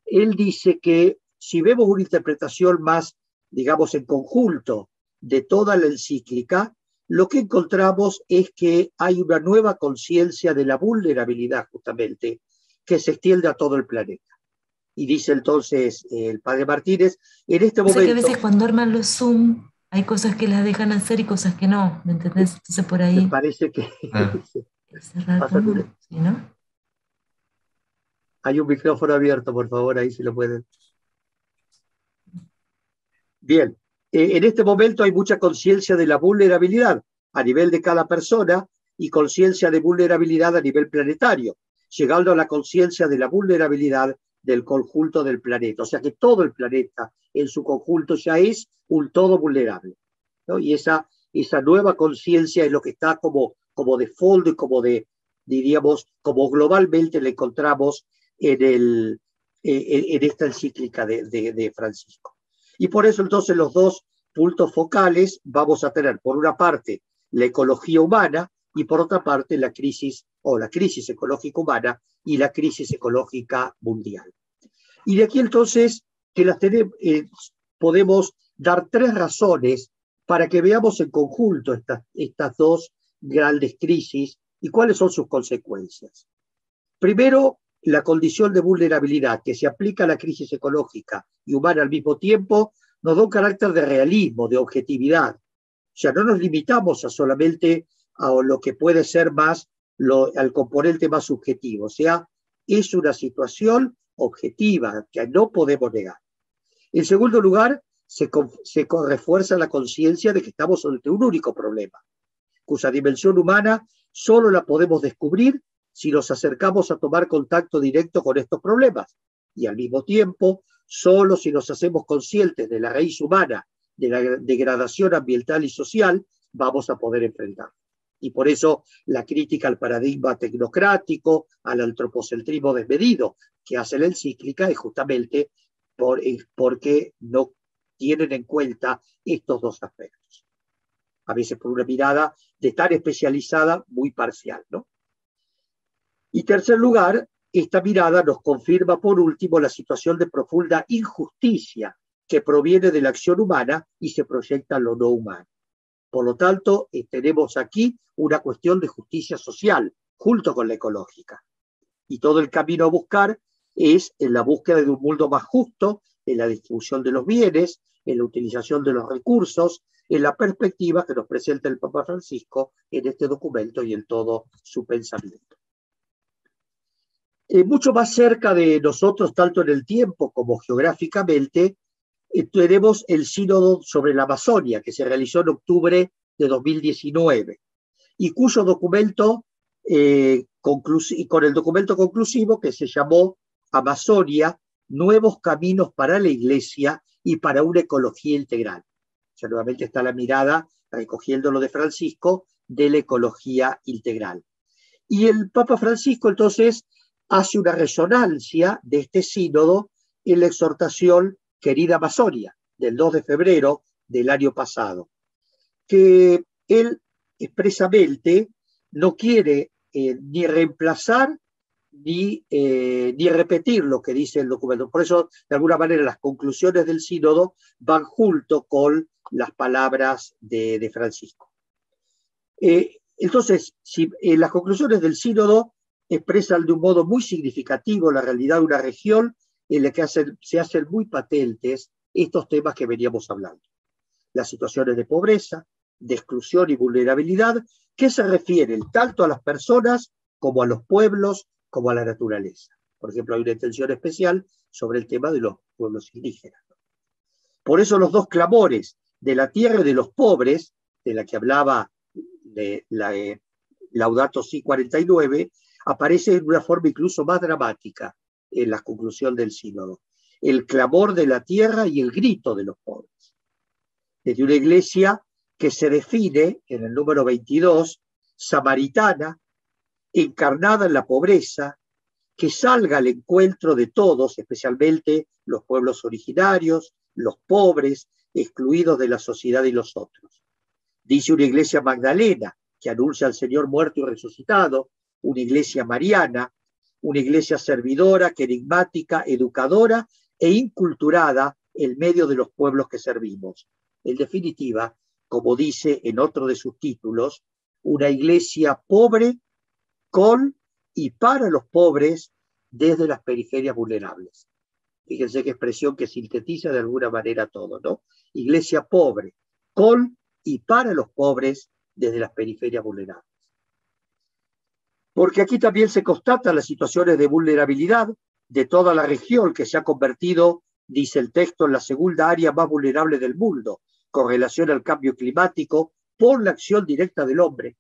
Él dice que si vemos una interpretación más, digamos, en conjunto de toda la encíclica, lo que encontramos es que hay una nueva conciencia de la vulnerabilidad, justamente, que se extiende a todo el planeta. Y dice entonces el padre Martínez, en este momento... Sé que a veces cuando arman los Zoom hay cosas que las dejan hacer y cosas que no, ¿me entendés? Entonces por ahí... Me parece que... ¿Sí, no? Hay un micrófono abierto, por favor, ahí si lo pueden. Bien, en este momento hay mucha conciencia de la vulnerabilidad a nivel de cada persona y conciencia de vulnerabilidad a nivel planetario, llegando a la conciencia de la vulnerabilidad del conjunto del planeta. O sea que todo el planeta en su conjunto ya es un todo vulnerable, ¿no? Y esa nueva conciencia es lo que está como de fondo y diríamos, como globalmente la encontramos en esta encíclica de Francisco. Y por eso entonces los dos puntos focales vamos a tener, por una parte, la ecología humana y por otra parte la crisis ecológica humana y la crisis ecológica mundial. Y de aquí entonces que podemos dar tres razones para que veamos en conjunto estas dos grandes crisis y cuáles son sus consecuencias. Primero, la condición de vulnerabilidad que se aplica a la crisis ecológica y humana al mismo tiempo nos da un carácter de realismo, de objetividad. O sea, no nos limitamos solamente a lo que puede ser más al componente más subjetivo. O sea, es una situación objetiva que no podemos negar. En segundo lugar, se refuerza la conciencia de que estamos ante un único problema, cuya dimensión humana solo la podemos descubrir si nos acercamos a tomar contacto directo con estos problemas. Y al mismo tiempo, solo si nos hacemos conscientes de la raíz humana, de la degradación ambiental y social, vamos a poder enfrentarlo. Y por eso la crítica al paradigma tecnocrático, al antropocentrismo desmedido que hace la encíclica es justamente porque no tienen en cuenta estos dos aspectos. A veces por una mirada de tan especializada, muy parcial, ¿no? Y tercer lugar, esta mirada nos confirma por último la situación de profunda injusticia que proviene de la acción humana y se proyecta en lo no humano. Por lo tanto, tenemos aquí una cuestión de justicia social junto con la ecológica. Y todo el camino a buscar es en la búsqueda de un mundo más justo, en la distribución de los bienes, en la utilización de los recursos, en la perspectiva que nos presenta el Papa Francisco en este documento y en todo su pensamiento. Mucho más cerca de nosotros, tanto en el tiempo como geográficamente, tenemos el sínodo sobre la Amazonia, que se realizó en octubre de 2019, y cuyo documento, con el documento conclusivo que se llamó Amazonia, Nuevos Caminos para la Iglesia y para una Ecología Integral. O sea, nuevamente está la mirada, recogiendo lo de Francisco, de la ecología integral. Y el Papa Francisco, entonces, hace una resonancia de este sínodo en la exhortación Querida Amazonia, del 2 de febrero del año pasado, que él expresamente no quiere ni reemplazar ni repetir lo que dice el documento. Por eso, de alguna manera, las conclusiones del sínodo van junto con las palabras de Francisco. Entonces, si las conclusiones del sínodo expresan de un modo muy significativo la realidad de una región en la que se hacen muy patentes estos temas que veníamos hablando. Las situaciones de pobreza, de exclusión y vulnerabilidad que se refieren tanto a las personas como a los pueblos, como a la naturaleza. Por ejemplo, hay una atención especial sobre el tema de los pueblos indígenas. Por eso los dos clamores de la tierra y de los pobres, de la que hablaba de Laudato Si 49, aparecen en una forma incluso más dramática en la conclusión del sínodo. El clamor de la tierra y el grito de los pobres. Desde una iglesia que se define en el número 22, samaritana, encarnada en la pobreza, que salga al encuentro de todos, especialmente los pueblos originarios, los pobres, excluidos de la sociedad y los otros. Dice una iglesia magdalena, que anuncia al Señor muerto y resucitado, una iglesia mariana, una iglesia servidora, querigmática, educadora e inculturada en medio de los pueblos que servimos. En definitiva, como dice en otro de sus títulos, una iglesia pobre con y para los pobres desde las periferias vulnerables. Fíjense qué expresión que sintetiza de alguna manera todo, ¿no? Iglesia pobre, con y para los pobres desde las periferias vulnerables. Porque aquí también se constatan las situaciones de vulnerabilidad de toda la región que se ha convertido, dice el texto, en la segunda área más vulnerable del mundo, con relación al cambio climático por la acción directa del hombre.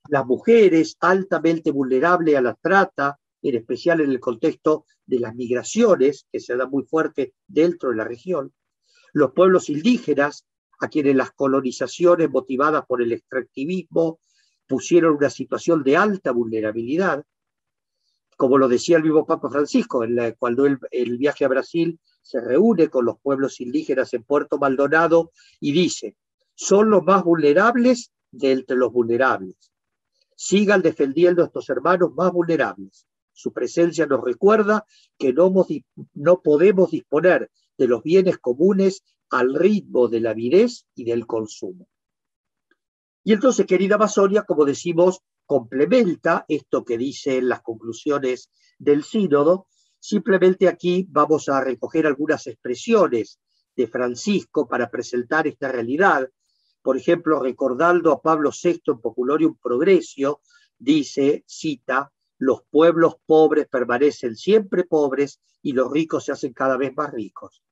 Las mujeres altamente vulnerables a la trata, en especial en el contexto de las migraciones, que se da muy fuerte dentro de la región. Los pueblos indígenas, a quienes las colonizaciones motivadas por el extractivismo pusieron una situación de alta vulnerabilidad, como lo decía el mismo Papa Francisco, cuando el viaje a Brasil se reúne con los pueblos indígenas en Puerto Maldonado y dice, son los más vulnerables de entre los vulnerables. Sigan defendiendo a estos hermanos más vulnerables. Su presencia nos recuerda que no podemos disponer de los bienes comunes al ritmo de la avidez y del consumo. Y entonces, querida Amazonia, como decimos, complementa esto que dicen las conclusiones del sínodo. Simplemente aquí vamos a recoger algunas expresiones de Francisco para presentar esta realidad. Por ejemplo, recordando a Pablo VI en Populorium Progressio, dice, cita, los pueblos pobres permanecen siempre pobres y los ricos se hacen cada vez más ricos.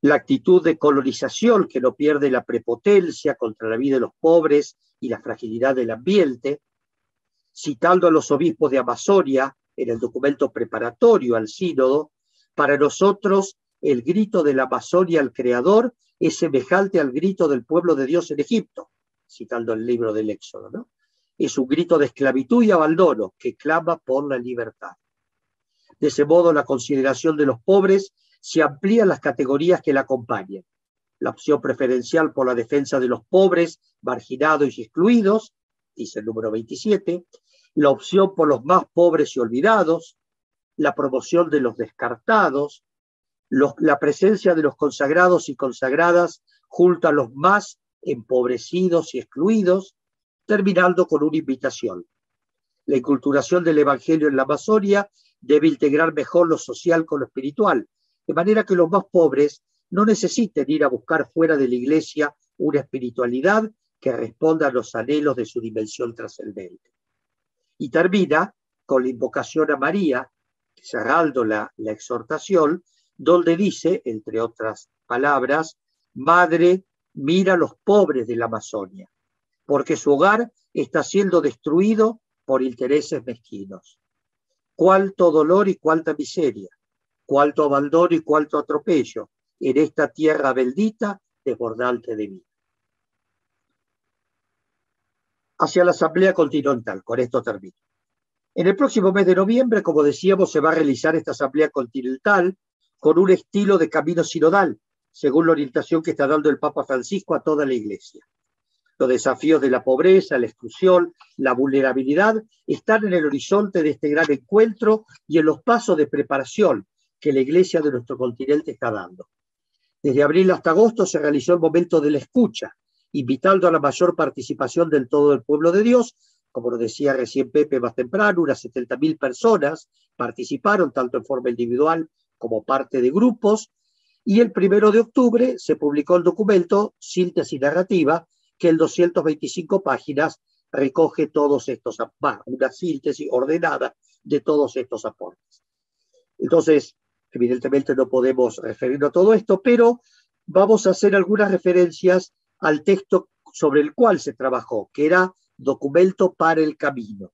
La actitud de colonización que no pierde la prepotencia contra la vida de los pobres y la fragilidad del ambiente, citando a los obispos de Amazonia en el documento preparatorio al sínodo, para nosotros el grito de la Amazonia al Creador es semejante al grito del pueblo de Dios en Egipto, citando el libro del Éxodo, ¿no? Es un grito de esclavitud y abandono que clama por la libertad. De ese modo, la consideración de los pobres se amplían las categorías que la acompañan. La opción preferencial por la defensa de los pobres, marginados y excluidos, dice el número 27, la opción por los más pobres y olvidados, la promoción de los descartados, la presencia de los consagrados y consagradas junto a los más empobrecidos y excluidos, terminando con una invitación. La inculturación del Evangelio en la Amazonia debe integrar mejor lo social con lo espiritual, de manera que los más pobres no necesiten ir a buscar fuera de la iglesia una espiritualidad que responda a los anhelos de su dimensión trascendente. Y termina con la invocación a María, cerrando la exhortación, donde dice, entre otras palabras, Madre, mira a los pobres de la Amazonia, porque su hogar está siendo destruido por intereses mezquinos. Cuánto dolor y cuánta miseria, cuánto abandono y cuánto atropello en esta tierra bendita desbordante de vida. Hacia la Asamblea Continental, con esto termino. En el próximo mes de noviembre, como decíamos, se va a realizar esta Asamblea Continental con un estilo de camino sinodal, según la orientación que está dando el Papa Francisco a toda la Iglesia. Los desafíos de la pobreza, la exclusión, la vulnerabilidad están en el horizonte de este gran encuentro y en los pasos de preparación que la Iglesia de nuestro continente está dando. Desde abril hasta agosto se realizó el momento de la escucha, invitando a la mayor participación del todo el pueblo de Dios. Como lo decía recién Pepe más temprano, unas 70.000 personas participaron tanto en forma individual como parte de grupos, Y el 1 de octubre se publicó el documento Síntesis Narrativa, que en 225 páginas recoge todos estos, una síntesis ordenada de todos estos aportes. Entonces, evidentemente no podemos referirnos a todo esto, pero vamos a hacer algunas referencias al texto sobre el cual se trabajó, que era Documento para el Camino.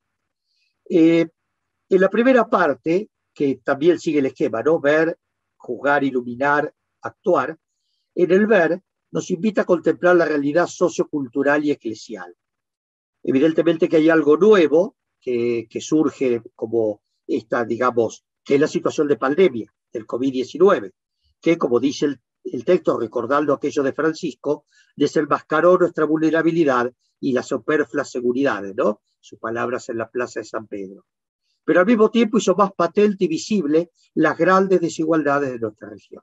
En la primera parte, que también sigue el esquema, ¿no? Ver, juzgar, iluminar, actuar. En el ver nos invita a contemplar la realidad sociocultural y eclesial. Evidentemente que hay algo nuevo que surge como esta, digamos, que es la situación de pandemia del COVID-19, que, como dice el texto, recordando aquello de Francisco, desenmascaró nuestra vulnerabilidad y las superfluas seguridades, ¿no? Sus palabras en la plaza de San Pedro. Pero al mismo tiempo hizo más patente y visible las grandes desigualdades de nuestra región.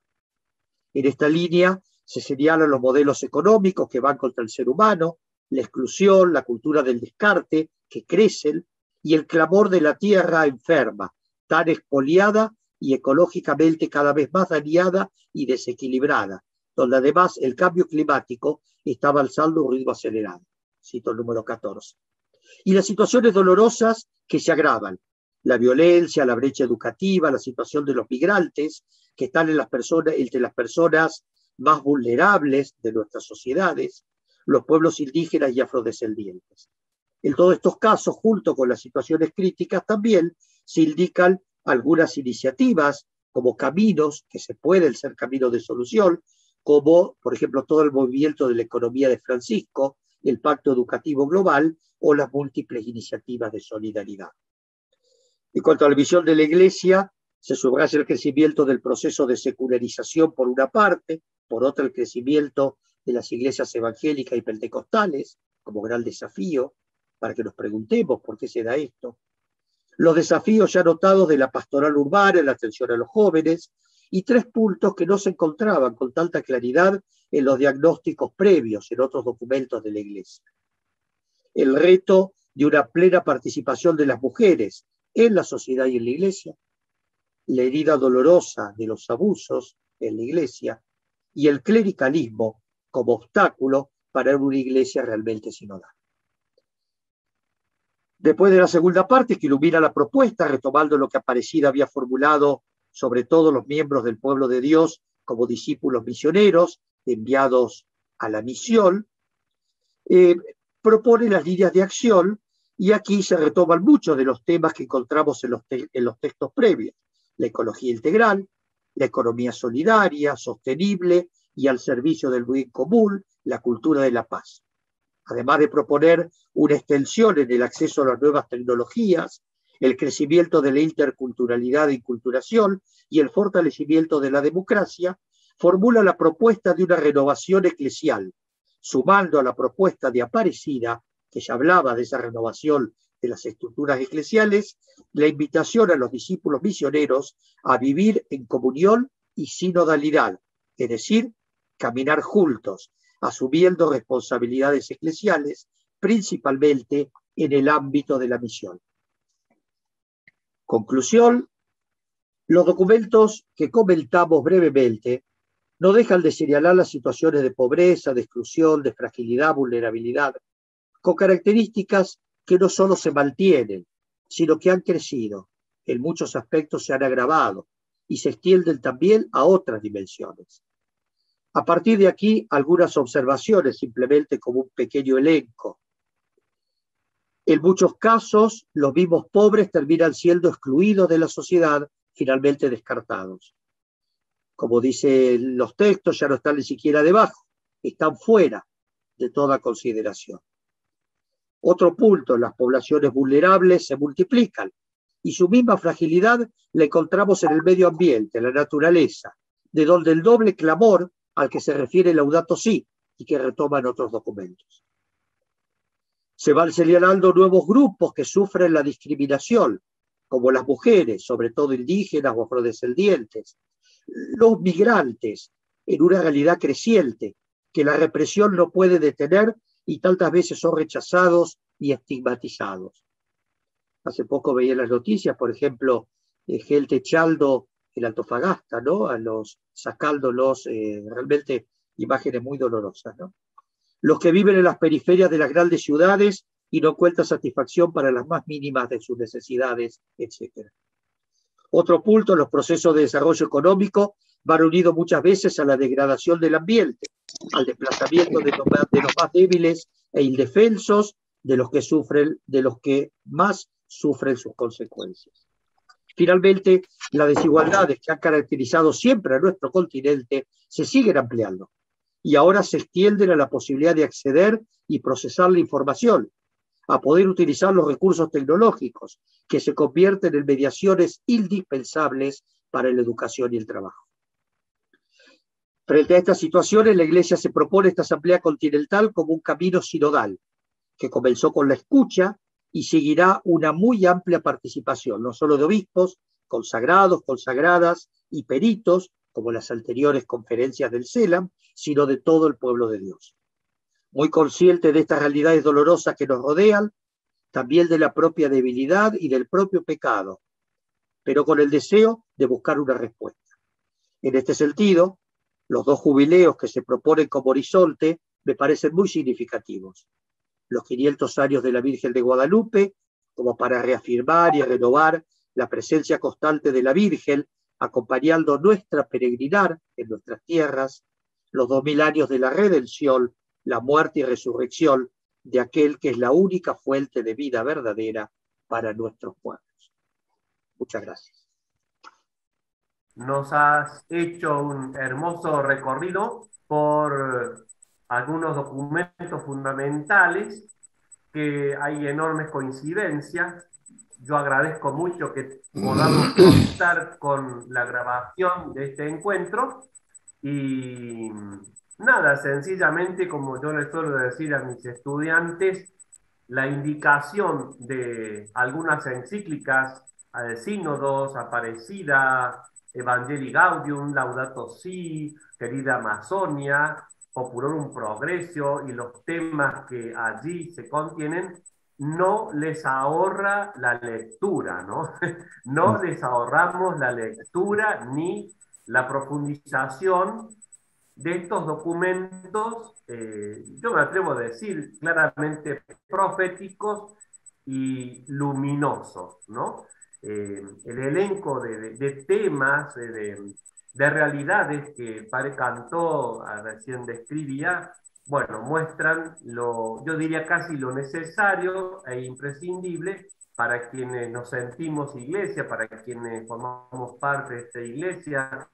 En esta línea se señalan los modelos económicos que van contra el ser humano, la exclusión, la cultura del descarte, que crecen, y el clamor de la tierra enferma, tan expoliada y ecológicamente cada vez más dañada y desequilibrada, donde además el cambio climático está avanzando a un ritmo acelerado. Cito el número 14. Y las situaciones dolorosas que se agravan, la violencia, la brecha educativa, la situación de los migrantes, que están entre las personas más vulnerables de nuestras sociedades, los pueblos indígenas y afrodescendientes. En todos estos casos, junto con las situaciones críticas, también se indican algunas iniciativas como caminos, que se pueden ser caminos de solución, como, por ejemplo, todo el movimiento de la economía de Francisco, el Pacto Educativo Global o las múltiples iniciativas de solidaridad. En cuanto a la visión de la Iglesia, se subraya el crecimiento del proceso de secularización por una parte, por otra el crecimiento de las iglesias evangélicas y pentecostales como gran desafío, para que nos preguntemos por qué se da esto. Los desafíos ya notados de la pastoral urbana, la atención a los jóvenes, y 3 puntos que no se encontraban con tanta claridad en los diagnósticos previos en otros documentos de la Iglesia. El reto de una plena participación de las mujeres en la sociedad y en la Iglesia, la herida dolorosa de los abusos en la Iglesia y el clericalismo como obstáculo para una Iglesia realmente sinodal. Después de la segunda parte, que ilumina la propuesta, retomando lo que Aparecida había formulado sobre todo los miembros del pueblo de Dios como discípulos misioneros enviados a la misión, propone las líneas de acción, y aquí se retoman muchos de los temas que encontramos en los textos previos: la ecología integral, la economía solidaria, sostenible y al servicio del bien común, la cultura de la paz. Además de proponer una extensión en el acceso a las nuevas tecnologías, el crecimiento de la interculturalidad e inculturación y el fortalecimiento de la democracia, formula la propuesta de una renovación eclesial, sumando a la propuesta de Aparecida, que ya hablaba de esa renovación de las estructuras eclesiales, la invitación a los discípulos misioneros a vivir en comunión y sinodalidad, es decir, caminar juntos, asumiendo responsabilidades eclesiales, principalmente en el ámbito de la misión. Conclusión: los documentos que comentamos brevemente no dejan de señalar las situaciones de pobreza, de exclusión, de fragilidad, vulnerabilidad, con características que no solo se mantienen, sino que han crecido, en muchos aspectos se han agravado y se extienden también a otras dimensiones. A partir de aquí, algunas observaciones, simplemente como un pequeño elenco. En muchos casos, los mismos pobres terminan siendo excluidos de la sociedad, finalmente descartados. Como dicen los textos, ya no están ni siquiera debajo, están fuera de toda consideración. Otro punto: las poblaciones vulnerables se multiplican y su misma fragilidad la encontramos en el medio ambiente, en la naturaleza, de donde el doble clamor al que se refiere Laudato Si y que retoman otros documentos. Se van señalando nuevos grupos que sufren la discriminación, como las mujeres, sobre todo indígenas o afrodescendientes, los migrantes, en una realidad creciente que la represión no puede detener y tantas veces son rechazados y estigmatizados. Hace poco veía en las noticias, por ejemplo, Gelte Chaldo en Antofagasta, ¿no? Sacándolos realmente imágenes muy dolorosas, ¿no? Los que viven en las periferias de las grandes ciudades y no encuentran satisfacción para las más mínimas de sus necesidades, etc. Otro punto, los procesos de desarrollo económico van unidos muchas veces a la degradación del ambiente, al desplazamiento de los más débiles e indefensos, de los que más sufren sus consecuencias. Finalmente, las desigualdades que han caracterizado siempre a nuestro continente se siguen ampliando y ahora se extienden a la posibilidad de acceder y procesar la información, a poder utilizar los recursos tecnológicos que se convierten en mediaciones indispensables para la educación y el trabajo. Frente a estas situaciones, la Iglesia se propone esta Asamblea Continental como un camino sinodal, que comenzó con la escucha y seguirá una muy amplia participación, no solo de obispos, consagrados, consagradas y peritos, como las anteriores conferencias del CELAM, sino de todo el pueblo de Dios. Muy consciente de estas realidades dolorosas que nos rodean, también de la propia debilidad y del propio pecado, pero con el deseo de buscar una respuesta. En este sentido, los 2 jubileos que se proponen como horizonte me parecen muy significativos. Los 500 años de la Virgen de Guadalupe, como para reafirmar y renovar la presencia constante de la Virgen, acompañando nuestra peregrinar en nuestras tierras, los 2000 años de la redención, la muerte y resurrección de aquel que es la única fuente de vida verdadera para nuestros pueblos. Muchas gracias. Nos has hecho un hermoso recorrido por algunos documentos fundamentales que hay enormes coincidencias. Yo agradezco mucho que podamos contar con la grabación de este encuentro y nada, sencillamente, como yo les suelo decir a mis estudiantes, la indicación de algunas encíclicas, sínodos, Aparecida, Evangelii Gaudium, Laudato Si, Querida Amazonia, Populorum Progressio y los temas que allí se contienen, no les ahorra la lectura, ¿no? No les ahorramos la lectura ni la profundización de estos documentos, yo me atrevo a decir claramente proféticos y luminosos, ¿no? El elenco de temas, de realidades que Padre Cantó recién describía, bueno, muestran yo diría casi lo necesario e imprescindible para quienes nos sentimos iglesia, para quienes formamos parte de esta iglesia,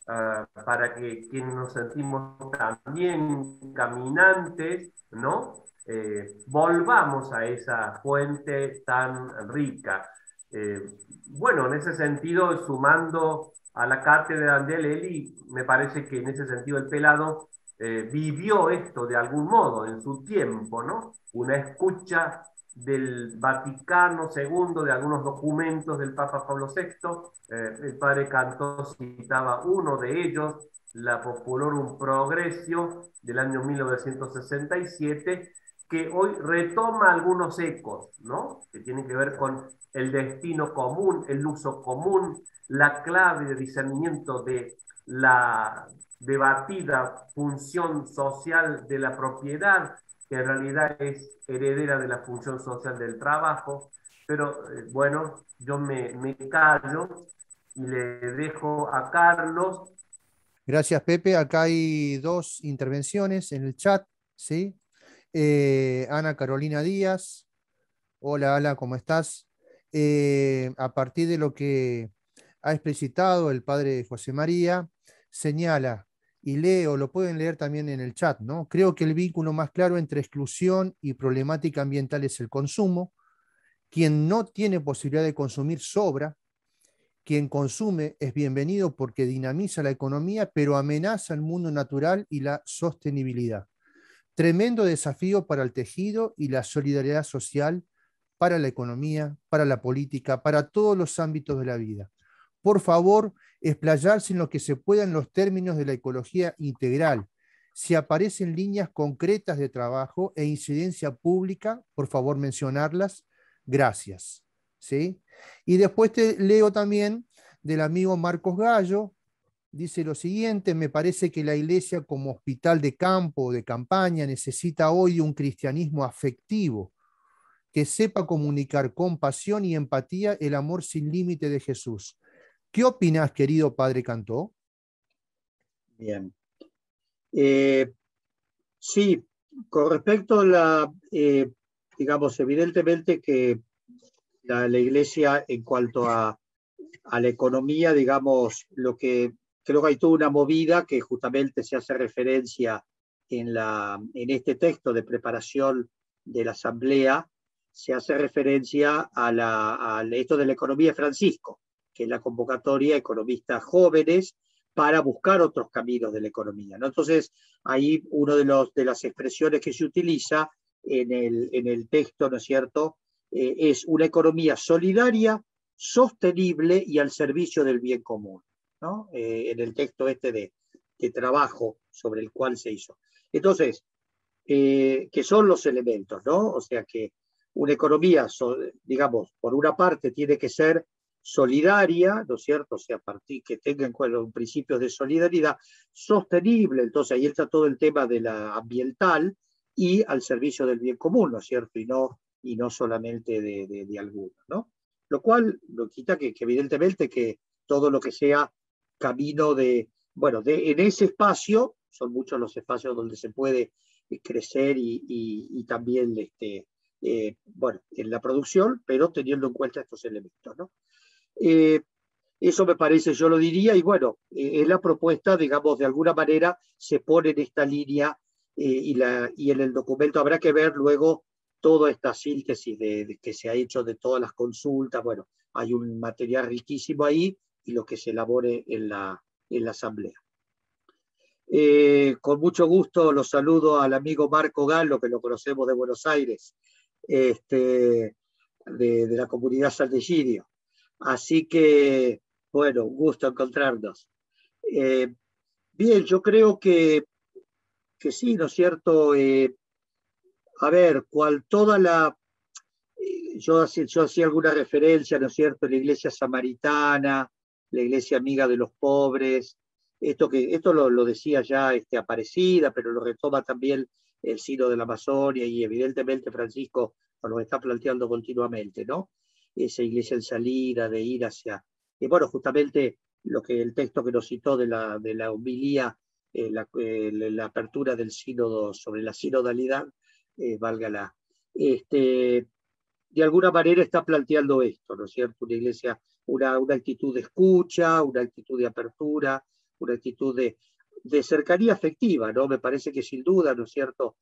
para que quienes nos sentimos también caminantes, ¿no? Volvamos a esa fuente tan rica. Eh, bueno, en ese sentido, sumando a la cátedra de Lely, me parece que en ese sentido el pelado vivió esto de algún modo en su tiempo, ¿no? Una escucha del Vaticano II, de algunos documentos del Papa Pablo VI. El padre Cantó citaba uno de ellos, la Populorum Progressio del año 1967, que hoy retoma algunos ecos, ¿no? Que tienen que ver con el destino común, el uso común, la clave de discernimiento de la debatida función social de la propiedad, que en realidad es heredera de la función social del trabajo. Pero bueno, yo me callo y le dejo a Carlos. Gracias, Pepe. Acá hay 2 intervenciones en el chat, ¿sí? Ana Carolina Díaz. Hola, Ala, ¿cómo estás? A partir de lo que ha explicitado el padre José María, señala, y leo, lo pueden leer también en el chat, ¿no? Creo que el vínculo más claro entre exclusión y problemática ambiental es el consumo. Quien no tiene posibilidad de consumir sobra. Quien consume es bienvenido porque dinamiza la economía, pero amenaza el mundo natural y la sostenibilidad. Tremendo desafío para el tejido y la solidaridad social, para la economía, para la política, para todos los ámbitos de la vida. Por favor, explayarse en lo que se pueda en los términos de la ecología integral. Si aparecen líneas concretas de trabajo e incidencia pública, por favor mencionarlas. Gracias. ¿Sí? Y después te leo también del amigo Marcos Gallo. Dice lo siguiente: me parece que la iglesia como hospital de campo o de campaña necesita hoy un cristianismo afectivo, que sepa comunicar con pasión y empatía el amor sin límite de Jesús. ¿Qué opinás, querido padre Cantó? Bien. Sí, con respecto a digamos, evidentemente que la iglesia en cuanto a la economía, digamos, lo que creo que hay toda una movida que justamente se hace referencia en este texto de preparación de la asamblea, se hace referencia a esto de la economía de Francisco, que es la convocatoria a economistas jóvenes para buscar otros caminos de la economía, ¿no? Entonces, ahí una de las expresiones que se utiliza en el texto, ¿no es cierto?, es una economía solidaria, sostenible y al servicio del bien común, ¿no? En el texto este de trabajo sobre el cual se hizo. Entonces, que son los elementos, ¿no? O sea que una economía, digamos, por una parte tiene que ser solidaria, ¿no es cierto? O sea, que tenga en cuenta un principio de solidaridad, sostenible, entonces ahí está todo el tema de la ambiental y al servicio del bien común, ¿no es cierto? Y no solamente de algunos, ¿no? Lo cual no quita que evidentemente que todo lo que sea camino bueno, en ese espacio, son muchos los espacios donde se puede crecer y también, bueno, en la producción, pero teniendo en cuenta estos elementos, ¿no? Eso me parece, yo lo diría, y bueno, es la propuesta, digamos, de alguna manera se pone en esta línea y en el documento habrá que ver luego toda esta síntesis que se ha hecho de todas las consultas. Bueno, hay un material riquísimo ahí y lo que se elabore en la asamblea. Con mucho gusto los saludo al amigo Marco Gallo, que lo conocemos de Buenos Aires, de la comunidad Saltegidio. Así que, bueno, un gusto encontrarnos. Bien, yo creo que sí, ¿no es cierto? A ver, yo hacía alguna referencia, ¿no es cierto? La iglesia samaritana, la iglesia amiga de los pobres, esto lo decía ya Aparecida, pero lo retoma también el Sínodo de la Amazonia y evidentemente Francisco lo está planteando continuamente, ¿no? Esa iglesia en salida, de ir hacia... Y bueno, justamente el texto que nos citó de la homilía, la apertura del sínodo sobre la sinodalidad, válgala, de alguna manera está planteando esto, ¿no es cierto? Una iglesia, una actitud de escucha, una actitud de apertura, una actitud de cercanía afectiva, ¿no? Me parece que sin duda, ¿no es cierto?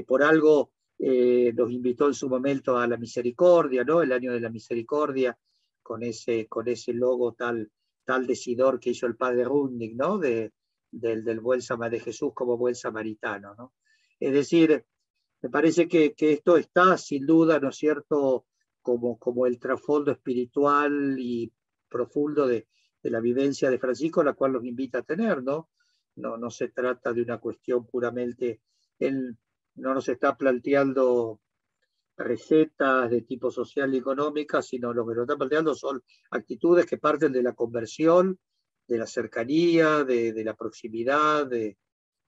Por algo nos invitó en su momento a la misericordia, ¿no? El año de la misericordia, con ese logo tal decidor que hizo el padre Runding, ¿no? Del de Jesús como buen samaritano, ¿no? Es decir, me parece que esto está sin duda, ¿no es cierto?, como el trasfondo espiritual y profundo de la vivencia de Francisco, la cual nos invita a tener, ¿no? No se trata de una cuestión puramente, él no nos está planteando recetas de tipo social y económica, sino lo que nos está planteando son actitudes que parten de la conversión, de la cercanía, de la proximidad,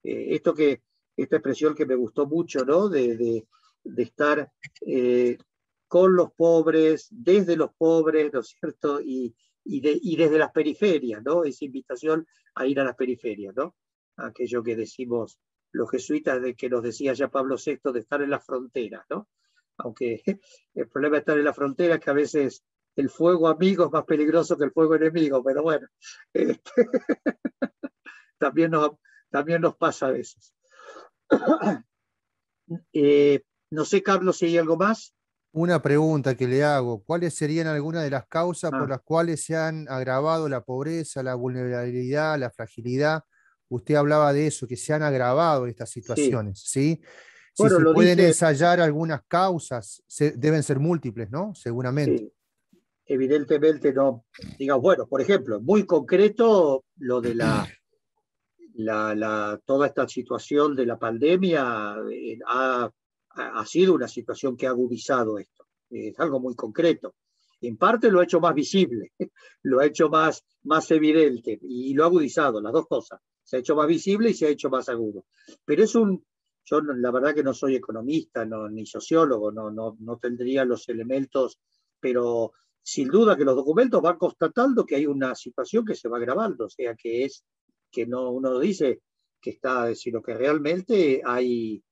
esta expresión que me gustó mucho, ¿no? De estar con los pobres, desde los pobres, ¿no es cierto? Y desde las periferias, ¿no? Esa invitación a ir a las periferias, ¿no? Aquello que decimos los jesuitas, que nos decía ya Pablo VI, de estar en las fronteras, ¿no? Aunque el problema de estar en la frontera es que a veces el fuego amigo es más peligroso que el fuego enemigo, pero bueno, también nos pasa a veces. No sé, Carlos, si hay algo más. Una pregunta que le hago: ¿cuáles serían algunas de las causas por las cuales se han agravado la pobreza, la vulnerabilidad, la fragilidad? Usted hablaba de eso, que se han agravado estas situaciones, ¿sí? Si Bueno, se lo pueden dice, ensayar algunas causas, deben ser múltiples, ¿no? Seguramente. sí, evidentemente no. Digamos, bueno, por ejemplo, muy concreto, lo de toda esta situación de la pandemia ha sido una situación que ha agudizado esto. Es algo muy concreto. En parte lo ha hecho más visible, lo ha hecho más evidente y lo ha agudizado, las dos cosas. Se ha hecho más visible y se ha hecho más agudo. Pero yo la verdad que no soy economista ni sociólogo, no tendría los elementos, pero sin duda que los documentos van constatando que hay una situación que se va agravando, o sea que no uno dice que está, sino que realmente hay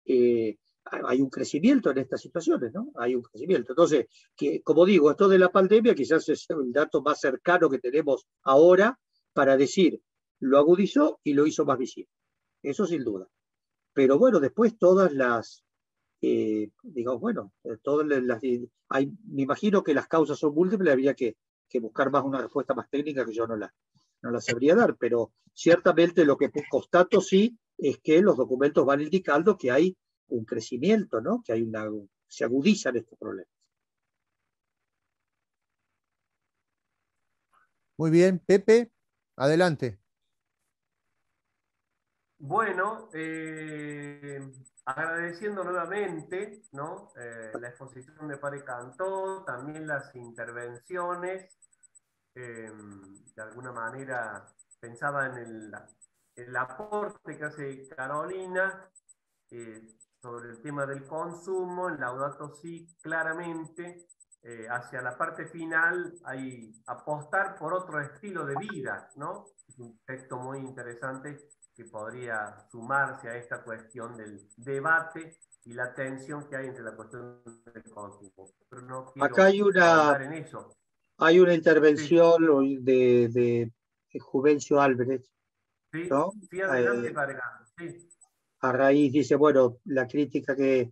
un crecimiento en estas situaciones, ¿no? Hay un crecimiento. Entonces, como digo, esto de la pandemia quizás es el dato más cercano que tenemos ahora para decir, lo agudizó y lo hizo más visible. Eso sin duda. Pero bueno, después todas digamos, bueno, me imagino que las causas son múltiples, habría que buscar más una respuesta más técnica que yo no la sabría dar, pero ciertamente lo que constato sí es que los documentos van indicando que hay un crecimiento, ¿no? Que se agudizan estos problemas. Muy bien, Pepe, adelante. Bueno, agradeciendo nuevamente, ¿no? La exposición de Padre Cantó, también las intervenciones, de alguna manera pensaba en el aporte que hace Carolina eh, sobre el tema del consumo, en Laudato Si, claramente, hacia la parte final hay apostar por otro estilo de vida, ¿no? Es un texto muy interesante que podría sumarse a esta cuestión del debate y la tensión que hay entre la cuestión del consumo. Pero no Acá quiero ahondar en eso. hay una Sí, intervención de Juvencio Albrecht, sí, ¿no? sí, adelante, Cargando. Sí, A raíz, dice, bueno, la crítica de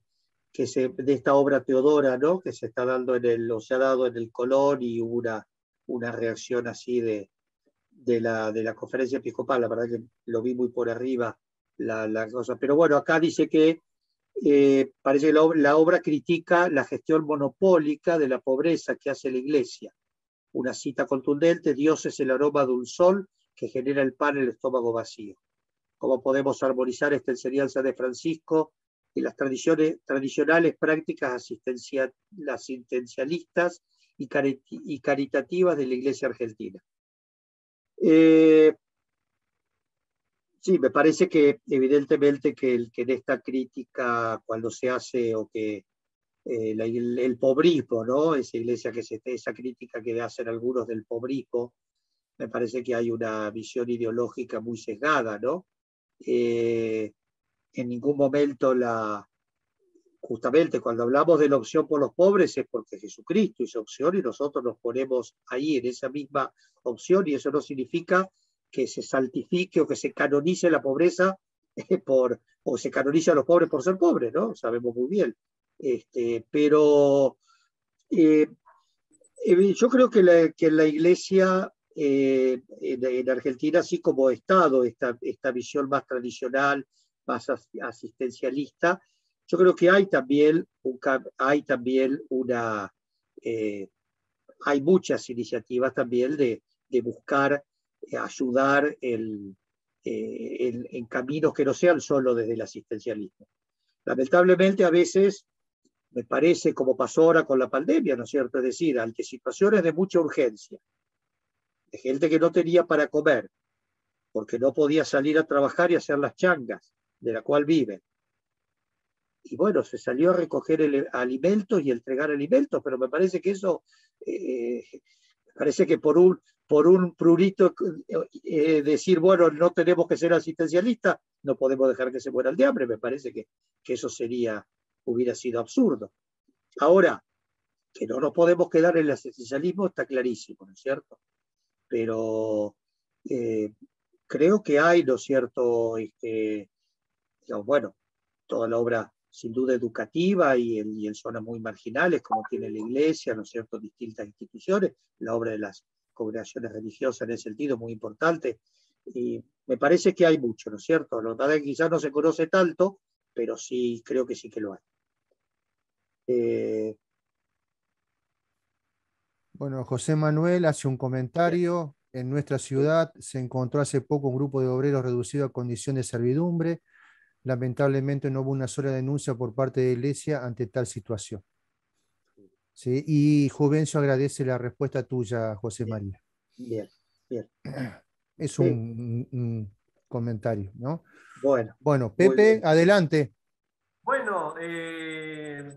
esta obra Teodora, ¿no? Que se está dando o se ha dado en el Colón y hubo una reacción así de la conferencia episcopal, la verdad que lo vi muy por arriba la cosa. Pero bueno, acá dice que parece que la obra critica la gestión monopólica de la pobreza que hace la Iglesia. Una cita contundente: Dios es el aroma dulzón que genera el pan en el estómago vacío. ¿Cómo podemos armonizar esta enseñanza de Francisco y las tradicionales prácticas asistencialistas y caritativas de la Iglesia argentina? Sí, me parece que evidentemente que en esta crítica, cuando se hace o que el pobrismo, ¿no? Esa crítica que hacen algunos del pobrismo, me parece que hay una visión ideológica muy sesgada, ¿no? En ningún momento justamente cuando hablamos de la opción por los pobres es porque Jesucristo hizo opción y nosotros nos ponemos ahí en esa misma opción, y eso no significa que se saltifique o que se canonice la pobreza o se canonice a los pobres por ser pobres, ¿no? Sabemos muy bien. Pero yo creo que la Iglesia en Argentina, así como Estado, esta visión más tradicional, más asistencialista, yo creo que eh, hay muchas iniciativas también de buscar ayudar en caminos que no sean solo desde el asistencialismo. Lamentablemente, a veces me parece, como pasó ahora con la pandemia, ¿no es cierto? Es decir, ante situaciones de mucha urgencia, de gente que no tenía para comer, porque no podía salir a trabajar y hacer las changas de la cual viven. Y bueno, se salió a recoger alimentos y entregar alimentos, pero me parece que eso, parece que por un prurito decir, bueno, no tenemos que ser asistencialistas, no podemos dejar que se mueran de hambre, me parece que eso hubiera sido absurdo. Ahora, que no nos podemos quedar en el asistencialismo está clarísimo, ¿no es cierto? Pero creo que hay, ¿no es cierto? Digamos, bueno, toda la obra sin duda educativa y en zonas muy marginales, como tiene la Iglesia, ¿no es cierto? Distintas instituciones, la obra de las congregaciones religiosas en ese sentido muy importante. Y me parece que hay mucho, ¿no es cierto? Lo que quizás no se conoce tanto, pero sí, creo que sí que lo hay. Eh, Bueno, José Manuel hace un comentario. En nuestra ciudad se encontró hace poco un grupo de obreros reducido a condición de servidumbre. Lamentablemente no hubo una sola denuncia por parte de la Iglesia ante tal situación. ¿sí? Y Juvencio agradece la respuesta tuya, José Bien, María. bien, bien. Es Sí, un comentario, ¿no? bueno, Bueno, muy Pepe, bien. adelante. Bueno,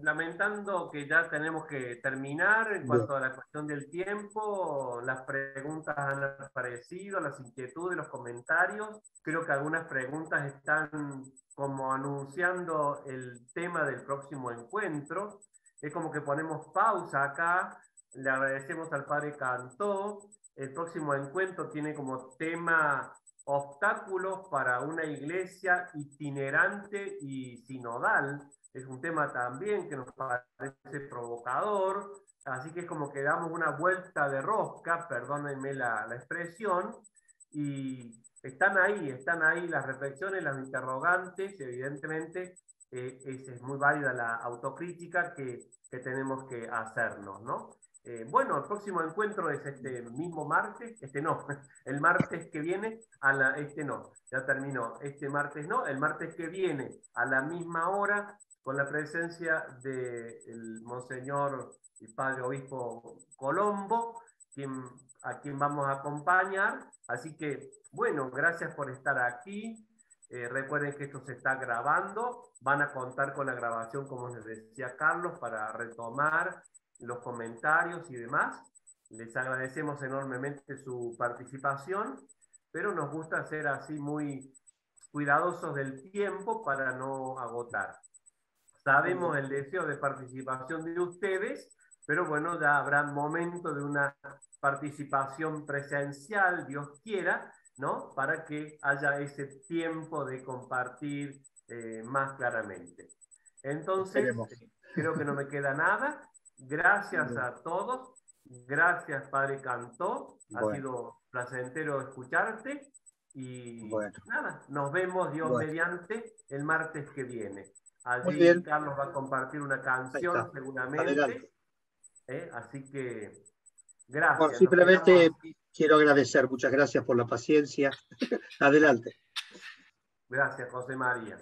lamentando que ya tenemos que terminar en Bien. cuanto a la cuestión del tiempo, las preguntas han aparecido, las inquietudes, los comentarios. Creo que algunas preguntas están como anunciando el tema del próximo encuentro. Es como que ponemos pausa acá, le agradecemos al padre Cantó. El próximo encuentro tiene como tema obstáculos para una iglesia itinerante y sinodal. Es un tema también que nos parece provocador, así que es como que damos una vuelta de rosca, perdónenme la expresión, y están ahí las reflexiones, las interrogantes, evidentemente es muy válida la autocrítica que tenemos que hacernos, ¿no? Bueno, el próximo encuentro es este mismo martes, este no, el martes que viene, este no, ya terminó, este martes no, el martes que viene a la misma hora, con la presencia del Monseñor y Padre Obispo Colombo, a quien vamos a acompañar. Así que, bueno, gracias por estar aquí. Recuerden que esto se está grabando, van a contar con la grabación, como les decía Carlos, para retomar los comentarios y demás. Les agradecemos enormemente su participación, pero nos gusta ser así muy cuidadosos del tiempo para no agotar. Sabemos el deseo de participación de ustedes, pero bueno, ya habrá momento de una participación presencial, Dios quiera, ¿no? Para que haya ese tiempo de compartir más claramente. Entonces, Esperemos. creo que no me queda nada. Gracias Bien. a todos. Gracias, Padre Cantó. Ha Bueno, sido placentero escucharte. Y bueno, nada, nos vemos Dios bueno. mediante el martes que viene. Muy Allí bien, Carlos va a compartir una ahí canción está. seguramente. Adelante. Así que Bueno, gracias, nos quedamos simplemente así. quiero agradecer. Muchas gracias por la paciencia. Adelante. Gracias, José María.